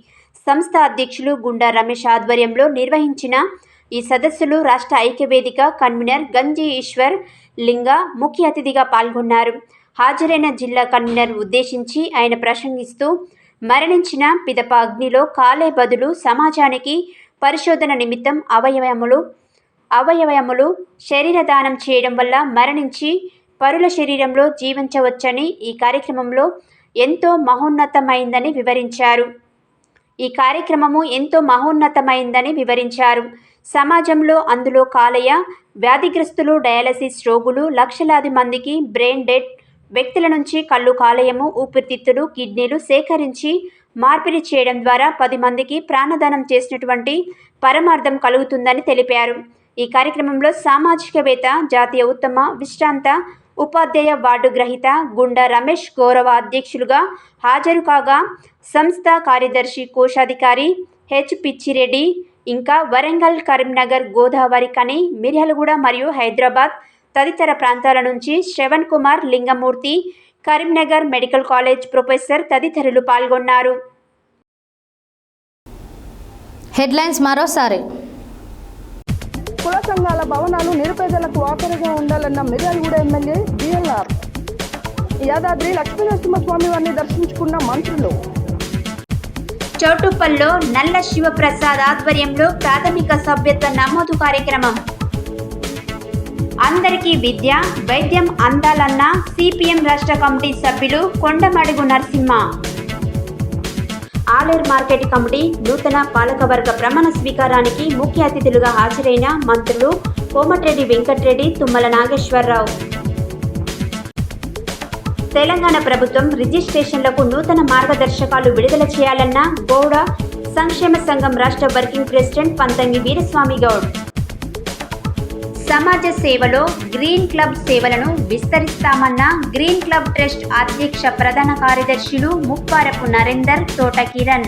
సంస్థ అధ్యక్షులు గుండా రమేష్ ఆధ్వర్యంలో నిర్వహించిన ఈ సదస్సులో రాష్ట్ర ఐక్యవేదిక కన్వీనర్ గంజి ఈశ్వర్ లింగ ముఖ్య అతిథిగా పాల్గొన్నారు. హాజరైన జిల్లా కన్వీనర్ ఉద్దేశించి ఆయన ప్రసంగిస్తూ మరణించిన పిదప అగ్నిలో కాలే బదులు సమాజానికి పరిశోధన నిమిత్తం అవయవములు శరీరదానం చేయడం వల్ల మరణించి పరుల శరీరంలో జీవించవచ్చని ఈ కార్యక్రమంలో ఎంతో మహోన్నతమైందని వివరించారు. సమాజంలో అందులో కాలేయ వ్యాధిగ్రస్తులు, డయాలసిస్ రోగులు, లక్షలాది మందికి బ్రెయిన్ డెడ్ వ్యక్తుల నుంచి కళ్ళు, కాలేయము, ఊపిరితిత్తులు, కిడ్నీలు సేకరించి మార్పిడి చేయడం ద్వారా 10 మందికి ప్రాణదానం చేసినటువంటి పరమార్థం కలుగుతుందని తెలిపారు. ఈ కార్యక్రమంలో సామాజికవేత్త, జాతీయ ఉత్తమ విశ్రాంత ఉపాధ్యాయ వార్డు గ్రహీత గుండా రమేష్ గౌరవ అధ్యక్షులుగా హాజరు కాగా, సంస్థ కార్యదర్శి కోశాధికారి హెచ్ పిచ్చిరెడ్డి, ఇంకా వరంగల్, కరీంనగర్, గోదావరి కని, మిర్యాలగూడ మరియు హైదరాబాద్ తదితర ప్రాంతాల నుంచి Shravan Kumar, Lingamurthy, Karimnagar medical college professor తదితరులు పాల్గొన్నారు. హెడ్లైన్స్ మరోసారి. కుల సంఘాల భవనాలు నిరుపేదలకు ఆఖరిగా ఉండాలన్న మిర్యాలగూడ ఎమ్మెల్యే బిఎల్ఆర్. యాదాద్రి లక్ష్మీనరసింహస్వామి వారిని దర్శించుకున్న మంత్రులు. చౌటుప్పల్లో నల్ల శివప్రసాద్ ఆధ్వర్యంలో ప్రాథమిక సభ్యత్వ నమోదు కార్యక్రమం. అందరికీ విద్య వైద్యం అందాలన్న సిపిఎం రాష్ట్ర కమిటీ సభ్యులు కొండమడుగు నరసింహ. ఆలేరు మార్కెట్ కమిటీ నూతన పాలకవర్గ ప్రమాణ స్వీకారానికి ముఖ్య అతిథులుగా హాజరైన మంత్రులు కోమటిరెడ్డి వెంకటరెడ్డి, తుమ్మల నాగేశ్వరరావు. తెలంగాణ ప్రభుత్వం రిజిస్ట్రేషన్లకు నూతన మార్గదర్శకాలు విడుదల చేయాలన్న గౌడ సంక్షేమ సంఘం రాష్ట్ర వర్కింగ్ ప్రెసిడెంట్ పంతంగి వీరస్వామి గౌడ్. సమాజ సేవలో గ్రీన్ క్లబ్ సేవలను విస్తరిస్తామన్న గ్రీన్ క్లబ్ ట్రస్ట్ అధ్యక్ష ప్రధాన కార్యదర్శులు ముప్పారపు నరేందర్, తోట కిరణ్.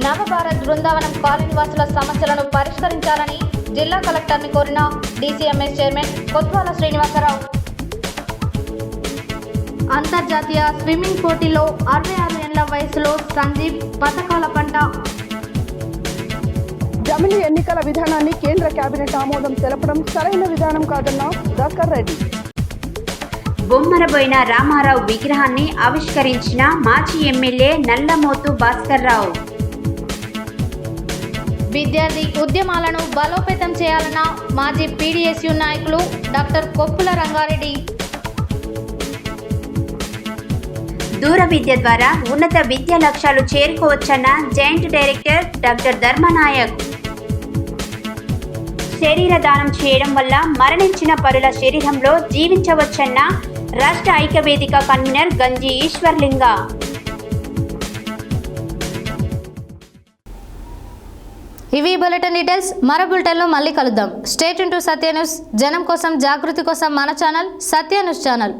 నవభారత్ బృందావనం కాలనీ వాసుల సమస్యలను పరిష్కరించాలని జిల్లా కలెక్టర్ని కోరిన డీసీఎంఎస్ చైర్మన్ కొత్వాల శ్రీనివాసరావు. అంతర్జాతీయ స్విమ్మింగ్ పోటీలో 66 ఏళ్ల వయసులో సందీప్ పతకాల పంట. జమిలీ ఎన్నికల విధానాన్ని కేంద్ర కేబినెట్ ఆమోదం తెలపడం సరైన విధానం కాదన్న డాక్టర్ రెడ్డి. బొమ్మరబోయిన రామారావు విగ్రహాన్ని ఆవిష్కరించిన మాజీ ఎమ్మెల్యే నల్లమోతు భాస్కర్రావు. విద్యార్థి ఉద్యమాలను బలోపేతం చేయాలన్న మాజీ పీడీఎస్యూ నాయకులు డాక్టర్ కొప్పుల రంగారెడ్డి. దూర విద్య ద్వారా ఉన్నత విద్యా లక్ష్యాలు చేరుకోవచ్చన్న జాయింట్ డైరెక్టర్ డాక్టర్ ధర్మనాయక్. శరీర దానం చేయడం వల్ల మరణించిన పరుల శరీరంలో జీవించవచ్చన్న రాష్ట్ర ఐక్యవేదిక కన్వీనర్ గంజి ఈశ్వర్లింగ. ఇవి బులెటిన్ డీటెయిల్స్. మరో బులెటిన్లో మళ్ళీ కలుద్దాం. స్టేట్ ఇంటూ సత్య న్యూస్. జనం కోసం, జాగృతి కోసం మన ఛానల్ సత్య న్యూస్ ఛానల్.